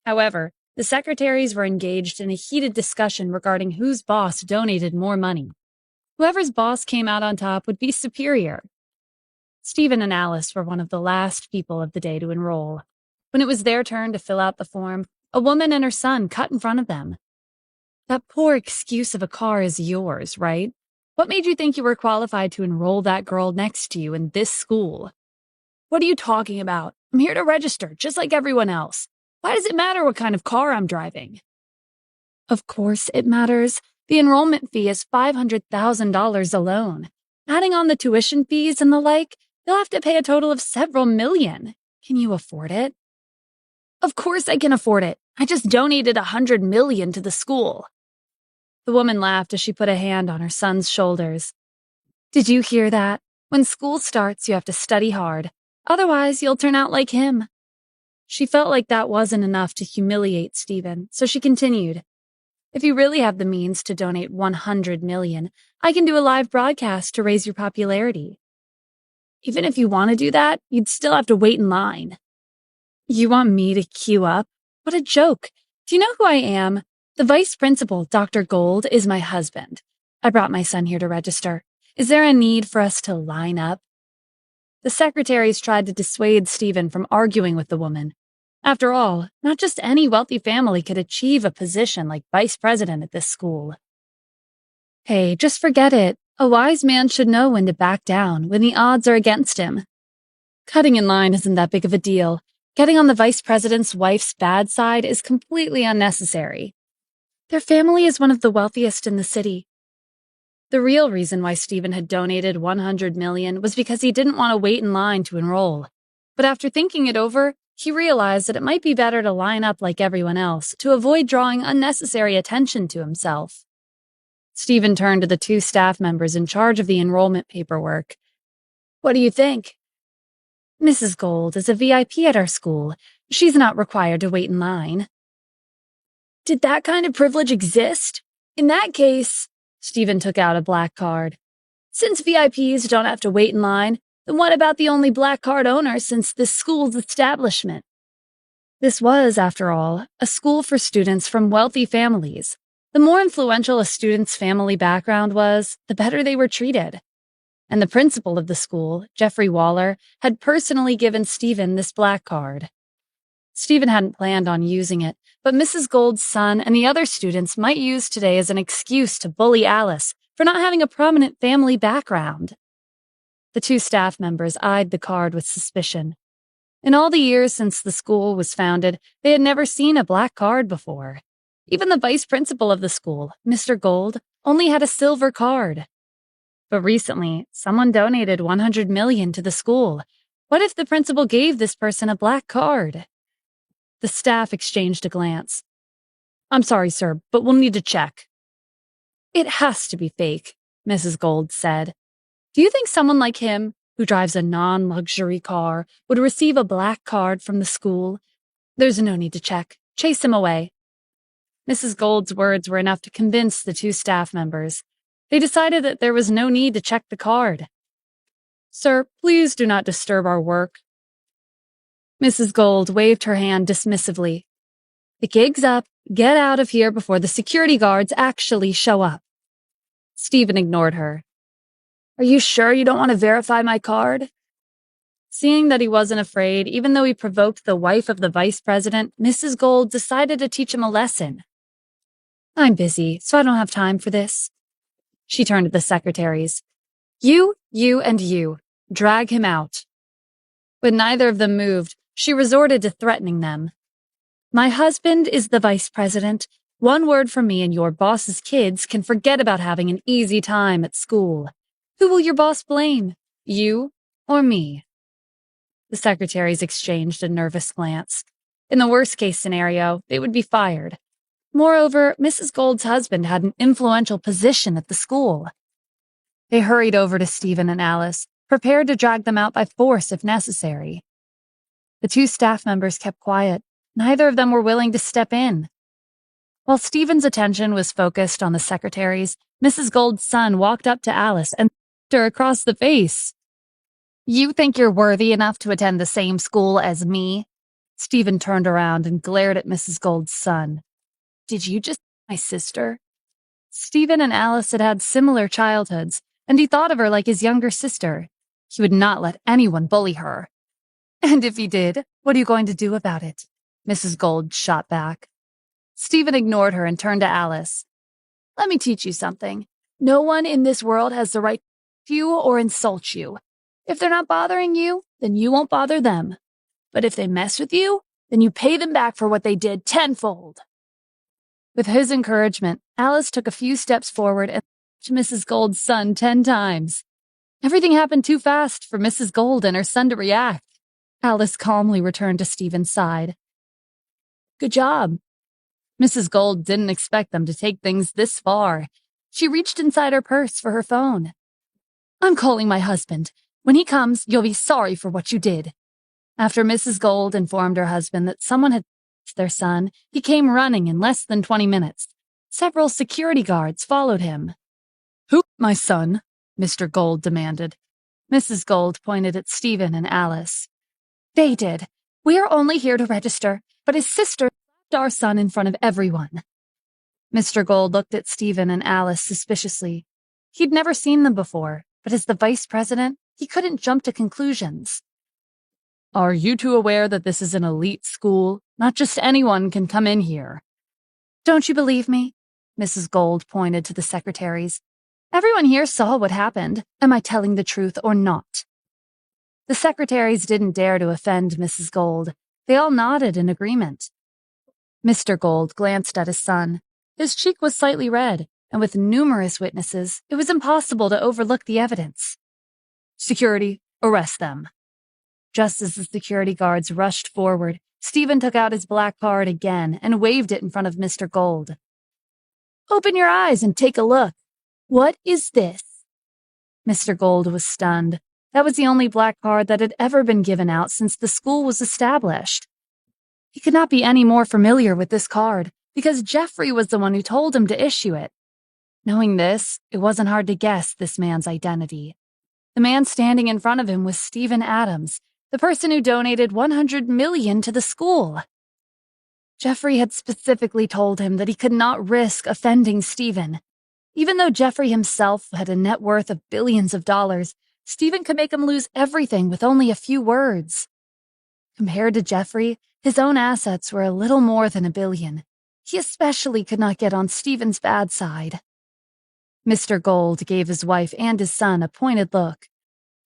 However, the secretaries were engaged in a heated discussion regarding whose boss donated more money. Whoever's boss came out on top would be superior. Stephen and Alice were one of the last people of the day to enroll. When it was their turn to fill out the form, a woman and her son cut in front of them. "That poor excuse of a car is yours, right? What made you think you were qualified to enroll that girl next to you in this school?" "What are you talking about? I'm here to register, just like everyone else. Why does it matter what kind of car I'm driving?" "Of course it matters. The enrollment fee is $500,000 alone. Adding on the tuition fees and the like, you'll have to pay a total of several million. Can you afford it?" "Of course I can afford it. I just donated $100 million to the school." The woman laughed as she put a hand on her son's shoulders. "Did you hear that? When school starts, you have to study hard. Otherwise, you'll turn out like him." She felt like that wasn't enough to humiliate Stephen, so she continued. "If you really have the means to donate $100 million, I can do a live broadcast to raise your popularity." "Even if you want to do that, you'd still have to wait in line." "You want me to queue up? What a joke. Do you know who I am? The vice principal, Dr. Gold, is my husband. I brought my son here to register. Is there a need for us to line up?" The secretaries tried to dissuade Stephen from arguing with the woman. After all, not just any wealthy family could achieve a position like vice president at this school. "Hey, just forget it. A wise man should know when to back down when the odds are against him. Cutting in line isn't that big of a deal. Getting on the vice president's wife's bad side is completely unnecessary. Their family is one of the wealthiest in the city." The real reason why Stephen had donated $100 million was because he didn't want to wait in line to enroll. But after thinking it over, he realized that it might be better to line up like everyone else to avoid drawing unnecessary attention to himself. Stephen turned to the two staff members in charge of the enrollment paperwork. "What do you think?" "Mrs. Gold is a VIP at our school. She's not required to wait in line." "Did that kind of privilege exist? In that case," Stephen took out a black card. "Since VIPs don't have to wait in line, then what about the only black card owner since this school's establishment?" This was, after all, a school for students from wealthy families. The more influential a student's family background was, the better they were treated. And the principal of the school, Jeffrey Waller, had personally given Stephen this black card. Stephen hadn't planned on using it, but Mrs. Gold's son and the other students might use today as an excuse to bully Alice for not having a prominent family background. The two staff members eyed the card with suspicion. In all the years since the school was founded, they had never seen a black card before. Even the vice principal of the school, Mr. Gold, only had a silver card. But recently, someone donated $100 million to the school. What if the principal gave this person a black card? The staff exchanged a glance. "I'm sorry, sir, but we'll need to check." "It has to be fake," Mrs. Gold said. "Do you think someone like him, who drives a non-luxury car, would receive a black card from the school? There's no need to check. Chase him away." Mrs. Gold's words were enough to convince the two staff members. They decided that there was no need to check the card. "Sir, please do not disturb our work." Mrs. Gold waved her hand dismissively. The gig's up. Get out of here before the security guards actually show up. Stephen ignored her. Are you sure you don't want to verify my card? Seeing that he wasn't afraid, even though he provoked the wife of the vice president, Mrs. Gold decided to teach him a lesson. I'm busy, so I don't have time for this. She turned to the secretaries. You, and you. Drag him out. When neither of them moved, she resorted to threatening them. My husband is the vice president. One word from me and your boss's kids can forget about having an easy time at school. Who will your boss blame? You or me? The secretaries exchanged a nervous glance. In the worst-case scenario, they would be fired. Moreover, Mrs. Gold's husband had an influential position at the school. They hurried over to Stephen and Alice, prepared to drag them out by force if necessary. The two staff members kept quiet. Neither of them were willing to step in. While Stephen's attention was focused on the secretaries, Mrs. Gold's son walked up to Alice and slapped her across the face. You think you're worthy enough to attend the same school as me? Stephen turned around and glared at Mrs. Gold's son. Did you just my sister? Stephen and Alice had had similar childhoods, and he thought of her like his younger sister. He would not let anyone bully her. And if he did, what are you going to do about it? Mrs. Gold shot back. Stephen ignored her and turned to Alice. Let me teach you something. No one in this world has the right to you or insult you. If they're not bothering you, then you won't bother them. But if they mess with you, then you pay them back for what they did tenfold. With his encouragement, Alice took a few steps forward and slapped Mrs. Gold's son 10 times. Everything happened too fast for Mrs. Gold and her son to react. Alice calmly returned to Stephen's side. Good job. Mrs. Gold didn't expect them to take things this far. She reached inside her purse for her phone. I'm calling my husband. When he comes, you'll be sorry for what you did. After Mrs. Gold informed her husband that someone had touched their son, he came running in less than 20 minutes. Several security guards followed him. Who, my son? Mr. Gold demanded. Mrs. Gold pointed at Stephen and Alice. They did. We're only here to register, but his sister slapped our son in front of everyone. Mr. Gold looked at Stephen and Alice suspiciously. He'd never seen them before, but as the vice president, he couldn't jump to conclusions. Are you two aware that this is an elite school? Not just anyone can come in here. Don't you believe me? Mrs. Gold pointed to the secretaries. Everyone here saw what happened. Am I telling the truth or not? The secretaries didn't dare to offend Mrs. Gold. They all nodded in agreement. Mr. Gold glanced at his son. His cheek was slightly red, and with numerous witnesses, it was impossible to overlook the evidence. Security, arrest them. Just as the security guards rushed forward, Stephen took out his black card again and waved it in front of Mr. Gold. Open your eyes and take a look. What is this? Mr. Gold was stunned. That was the only black card that had ever been given out since the school was established. He could not be any more familiar with this card, because Jeffrey was the one who told him to issue it. Knowing this, it wasn't hard to guess this man's identity. The man standing in front of him was Stephen Adams, the person who donated $100 million to the school. Jeffrey had specifically told him that he could not risk offending Stephen. Even though Jeffrey himself had a net worth of billions of dollars, Stephen could make him lose everything with only a few words. Compared to Jeffrey, his own assets were a little more than $1 billion. He especially could not get on Stephen's bad side. Mr. Gold gave his wife and his son a pointed look.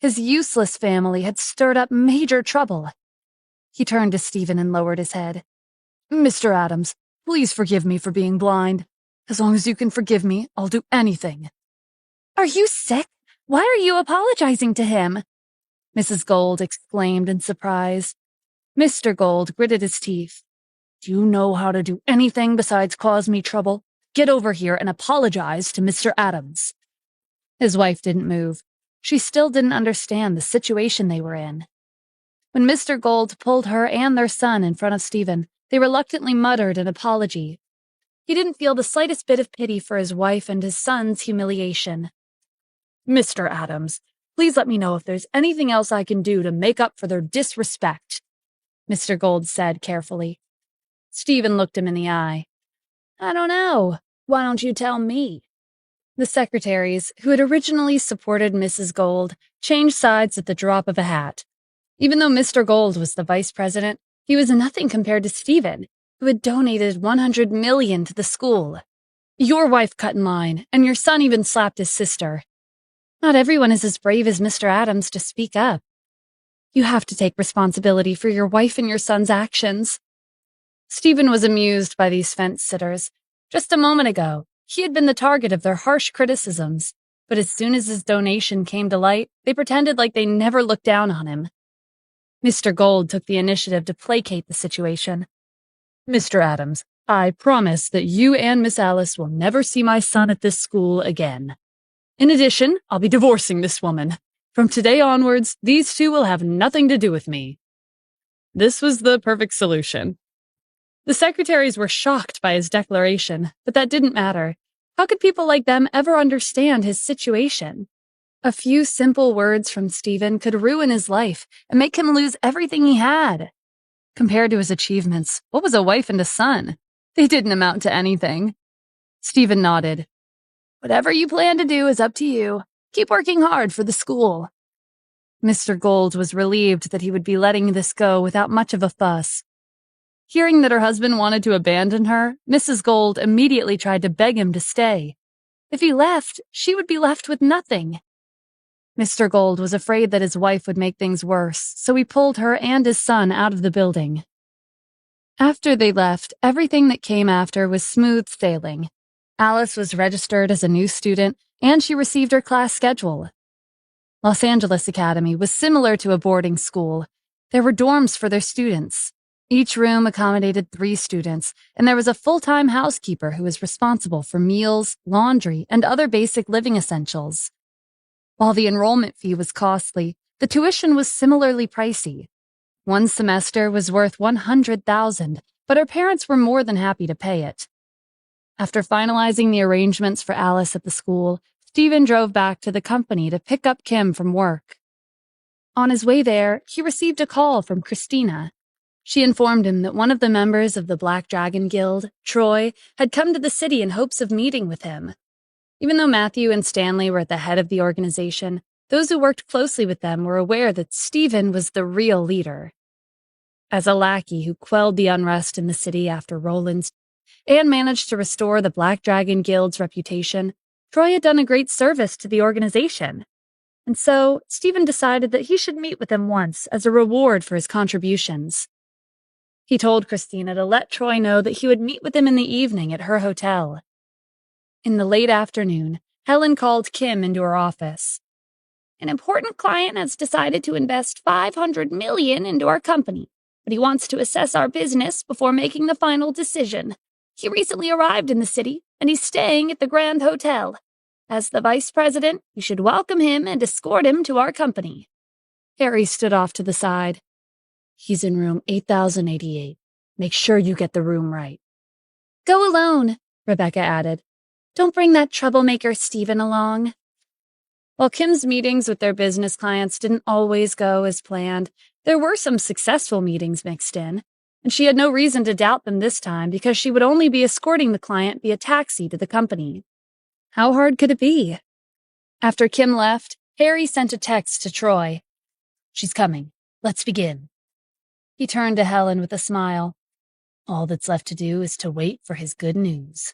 His useless family had stirred up major trouble. He turned to Stephen and lowered his head. Mr. Adams, please forgive me for being blind. As long as you can forgive me, I'll do anything. Are you sick? Why are you apologizing to him? Mrs. Gold exclaimed in surprise. Mr. Gold gritted his teeth. Do you know how to do anything besides cause me trouble? Get over here and apologize to Mr. Adams. His wife didn't move. She still didn't understand the situation they were in. When Mr. Gold pulled her and their son in front of Stephen, they reluctantly muttered an apology. He didn't feel the slightest bit of pity for his wife and his son's humiliation. Mr. Adams, please let me know if there's anything else I can do to make up for their disrespect. Mr. Gold said carefully. Stephen looked him in the eye. I don't know. Why don't you tell me? The secretaries, who had originally supported Mrs. Gold, changed sides at the drop of a hat. Even though Mr. Gold was the vice president, he was nothing compared to Stephen, who had donated $100 million to the school. Your wife cut in line, and your son even slapped his sister. Not everyone is as brave as Mr. Adams to speak up. You have to take responsibility for your wife and your son's actions. Stephen was amused by these fence-sitters. Just a moment ago, he had been the target of their harsh criticisms, but as soon as his donation came to light, they pretended like they never looked down on him. Mr. Gold took the initiative to placate the situation. Mr. Adams, I promise that you and Miss Alice will never see my son at this school again. In addition, I'll be divorcing this woman. From today onwards, these two will have nothing to do with me. This was the perfect solution. The secretaries were shocked by his declaration, but that didn't matter. How could people like them ever understand his situation? A few simple words from Stephen could ruin his life and make him lose everything he had. Compared to his achievements, what was a wife and a son? They didn't amount to anything. Stephen nodded. Whatever you plan to do is up to you. Keep working hard for the school. Mr. Gold was relieved that he would be letting this go without much of a fuss. Hearing that her husband wanted to abandon her, Mrs. Gold immediately tried to beg him to stay. If he left, she would be left with nothing. Mr. Gold was afraid that his wife would make things worse, so he pulled her and his son out of the building. After they left, everything that came after was smooth sailing. Alice was registered as a new student, and she received her class schedule. Los Angeles Academy was similar to a boarding school. There were dorms for their students. Each room accommodated 3 students, and there was a full-time housekeeper who was responsible for meals, laundry, and other basic living essentials. While the enrollment fee was costly, the tuition was similarly pricey. One semester was worth $100,000, but her parents were more than happy to pay it. After finalizing the arrangements for Alice at the school, Stephen drove back to the company to pick up Kim from work. On his way there, he received a call from Christina. She informed him that one of the members of the Black Dragon Guild, Troy, had come to the city in hopes of meeting with him. Even though Matthew and Stanley were at the head of the organization, those who worked closely with them were aware that Stephen was the real leader. As a lackey who quelled the unrest in the city after Roland's and managed to restore the Black Dragon Guild's reputation, Troy had done a great service to the organization. And so, Stephen decided that he should meet with him once as a reward for his contributions. He told Christina to let Troy know that he would meet with him in the evening at her hotel. In the late afternoon, Helen called Kim into her office. An important client has decided to invest $500 million into our company, but he wants to assess our business before making the final decision. He recently arrived in the city, and he's staying at the Grand Hotel. As the vice president, you should welcome him and escort him to our company. Harry stood off to the side. He's in room 8088. Make sure you get the room right. Go alone, Rebecca added. Don't bring that troublemaker Stephen along. While Kim's meetings with their business clients didn't always go as planned, there were some successful meetings mixed in, and she had no reason to doubt them this time because she would only be escorting the client via taxi to the company. How hard could it be? After Kim left, Harry sent a text to Troy. She's coming. Let's begin. He turned to Helen with a smile. All that's left to do is to wait for his good news.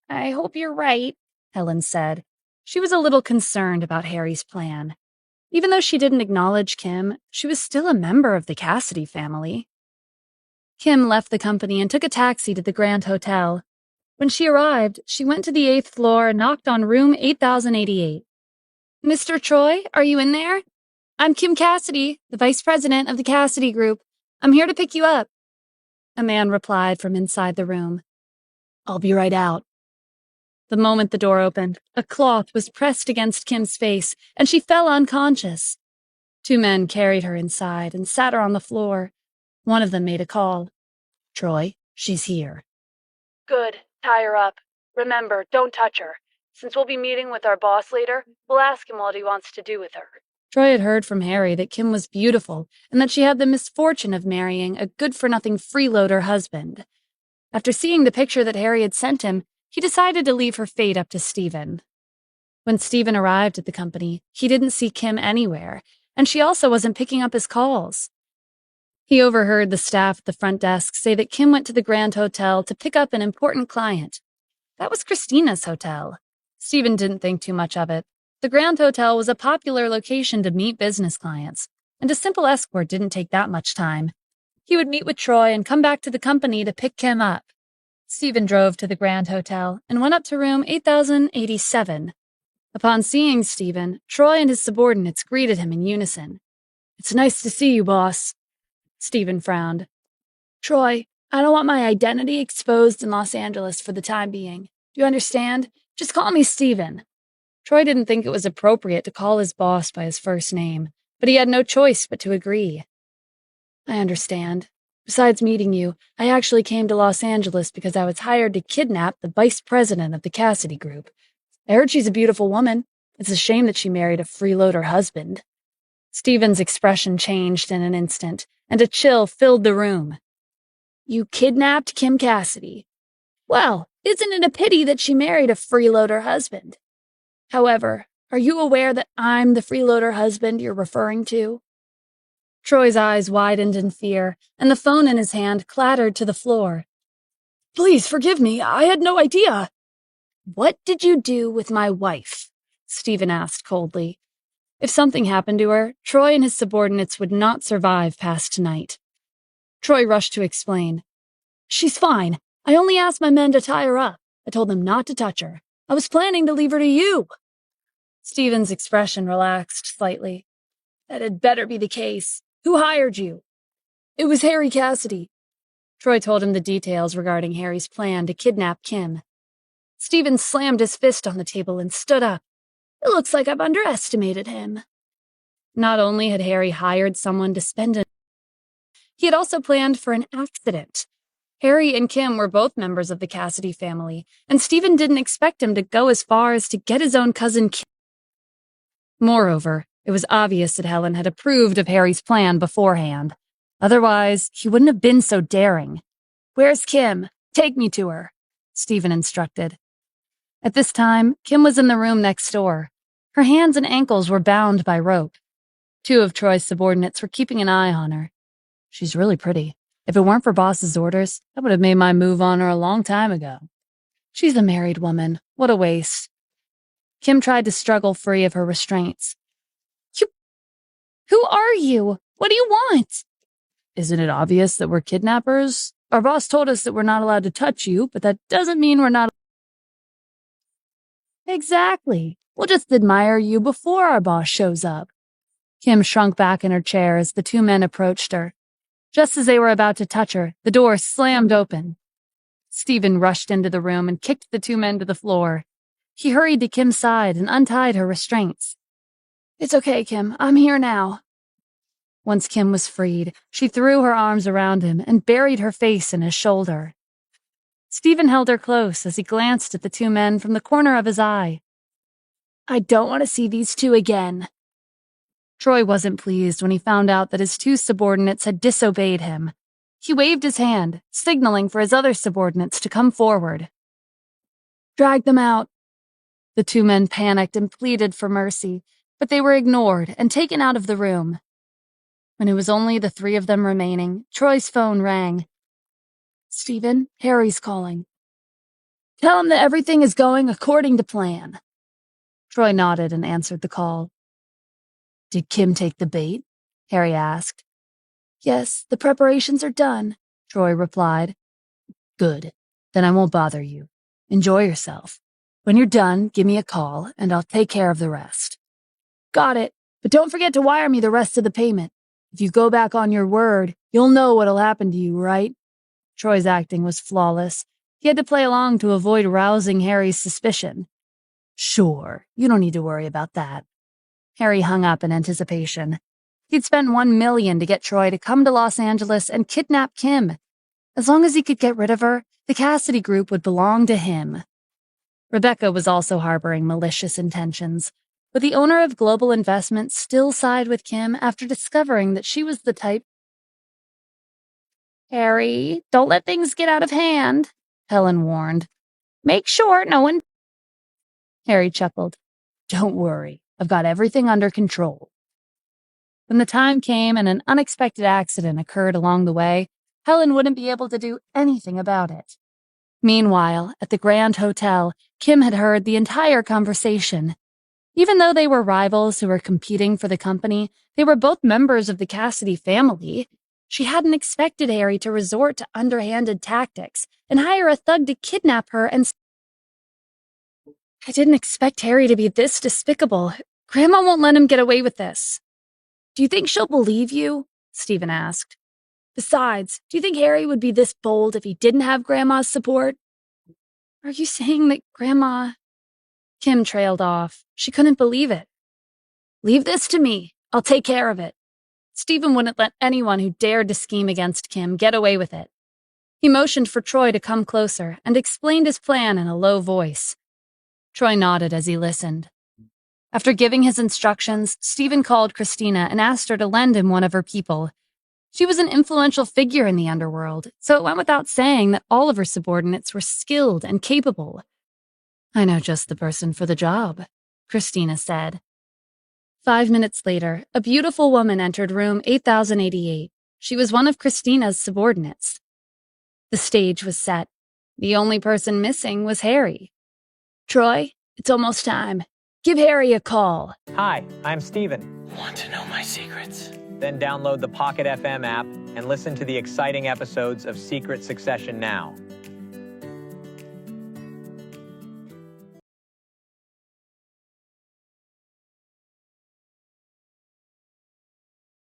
I hope you're right, Helen said. She was a little concerned about Harry's plan. Even though she didn't acknowledge Kim, she was still a member of the Cassidy family. Kim left the company and took a taxi to the Grand Hotel. When she arrived, she went to the 8th floor and knocked on room 8088. Mr. Troy, are you in there? I'm Kim Cassidy, the vice president of the Cassidy Group. I'm here to pick you up. A man replied from inside the room. I'll be right out. The moment the door opened, a cloth was pressed against Kim's face, and she fell unconscious. 2 men carried her inside and sat her on the floor. One of them made a call. Troy, she's here. Good. Tie her up. Remember, don't touch her. Since we'll be meeting with our boss later, we'll ask him what he wants to do with her. Troy had heard from Harry that Kim was beautiful and that she had the misfortune of marrying a good-for-nothing freeloader husband. After seeing the picture that Harry had sent him, he decided to leave her fate up to Stephen. When Stephen arrived at the company, he didn't see Kim anywhere, and she also wasn't picking up his calls. He overheard the staff at the front desk say that Kim went to the Grand Hotel to pick up an important client. That was Christina's hotel. Stephen didn't think too much of it. The Grand Hotel was a popular location to meet business clients, and a simple escort didn't take that much time. He would meet with Troy and come back to the company to pick Kim up. Stephen drove to the Grand Hotel and went up to room 8087. Upon seeing Stephen, Troy and his subordinates greeted him in unison. "It's nice to see you, boss." Stephen frowned. "Troy, I don't want my identity exposed in Los Angeles for the time being. Do you understand? Just call me Stephen." Troy didn't think it was appropriate to call his boss by his first name, but he had no choice but to agree. "I understand. Besides meeting you, I actually came to Los Angeles because I was hired to kidnap the vice president of the Cassidy group. I heard she's a beautiful woman. It's a shame that she married a freeloader husband." Stephen's expression changed in an instant, and a chill filled the room. "You kidnapped Kim Cassidy. Well, isn't it a pity that she married a freeloader husband? However, are you aware that I'm the freeloader husband you're referring to?" Troy's eyes widened in fear, and the phone in his hand clattered to the floor. "Please forgive me, I had no idea." "What did you do with my wife?" Stephen asked coldly. If something happened to her, Troy and his subordinates would not survive past tonight. Troy rushed to explain. "She's fine. I only asked my men to tie her up. I told them not to touch her. I was planning to leave her to you." Stephen's expression relaxed slightly. "That had better be the case. Who hired you?" "It was Harry Cassidy." Troy told him the details regarding Harry's plan to kidnap Kim. Stephen slammed his fist on the table and stood up. "It looks like I've underestimated him." Not only had Harry hired someone to spend a he had also planned for an accident. Harry and Kim were both members of the Cassidy family, and Stephen didn't expect him to go as far as to get his own cousin Kim. Moreover, it was obvious that Helen had approved of Harry's plan beforehand. Otherwise, he wouldn't have been so daring. "Where's Kim? Take me to her," Stephen instructed. At this time, Kim was in the room next door. Her hands and ankles were bound by rope. Two of Troy's subordinates were keeping an eye on her. "She's really pretty. If it weren't for boss's orders, I would have made my move on her a long time ago." "She's a married woman. What a waste." Kim tried to struggle free of her restraints. Who are you? What do you want?" "Isn't it obvious that we're kidnappers? Our boss told us that we're not allowed to touch you, but that doesn't mean we're not..." "Exactly. We'll just admire you before our boss shows up." Kim shrunk back in her chair as the two men approached her. Just as they were about to touch her, the door slammed open. Stephen rushed into the room and kicked the two men to the floor. He hurried to Kim's side and untied her restraints. "It's okay, Kim. I'm here now." Once Kim was freed, she threw her arms around him and buried her face in his shoulder. Stephen held her close as he glanced at the two men from the corner of his eye. "I don't want to see these two again." Troy wasn't pleased when he found out that his two subordinates had disobeyed him. He waved his hand, signaling for his other subordinates to come forward. "Drag them out." The two men panicked and pleaded for mercy, but they were ignored and taken out of the room. When it was only the three of them remaining, Troy's phone rang. "Stephen, Harry's calling." "Tell him that everything is going according to plan." Troy nodded and answered the call. "Did Kim take the bait?" Harry asked. "Yes, the preparations are done," Troy replied. "Good. Then I won't bother you. Enjoy yourself. When you're done, give me a call, and I'll take care of the rest." "Got it. But don't forget to wire me the rest of the payment. If you go back on your word, you'll know what'll happen to you, right?" Troy's acting was flawless. He had to play along to avoid rousing Harry's suspicion. "Sure. You don't need to worry about that." Harry hung up in anticipation. He'd spent $1 million to get Troy to come to Los Angeles and kidnap Kim. As long as he could get rid of her, the Cassidy group would belong to him. Rebecca was also harboring malicious intentions. But the owner of Global Investments still sided with Kim after discovering that she was the type. "Harry, don't let things get out of hand," Helen warned. "Make sure no one—" Harry chuckled. "Don't worry, I've got everything under control." When the time came and an unexpected accident occurred along the way, Helen wouldn't be able to do anything about it. Meanwhile, at the Grand Hotel, Kim had heard the entire conversation. Even though they were rivals who were competing for the company, they were both members of the Cassidy family. She hadn't expected Harry to resort to underhanded tactics and hire a thug to kidnap her and— "I didn't expect Harry to be this despicable. Grandma won't let him get away with this." "Do you think she'll believe you?" Stephen asked. "Besides, do you think Harry would be this bold if he didn't have Grandma's support?" "Are you saying that Grandma—" Kim trailed off. She couldn't believe it. "Leave this to me. I'll take care of it." Stephen wouldn't let anyone who dared to scheme against Kim get away with it. He motioned for Troy to come closer and explained his plan in a low voice. Troy nodded as he listened. After giving his instructions, Stephen called Christina and asked her to lend him one of her people. She was an influential figure in the underworld, so it went without saying that all of her subordinates were skilled and capable. "I know just the person for the job," Christina said. 5 minutes later, a beautiful woman entered room 8088. She was one of Christina's subordinates. The stage was set. The only person missing was Harry. "Troy, it's almost time. Give Harry a call." Hi, I'm Steven. Want to know my secrets? Then download the Pocket FM app and listen to the exciting episodes of Secret Succession now.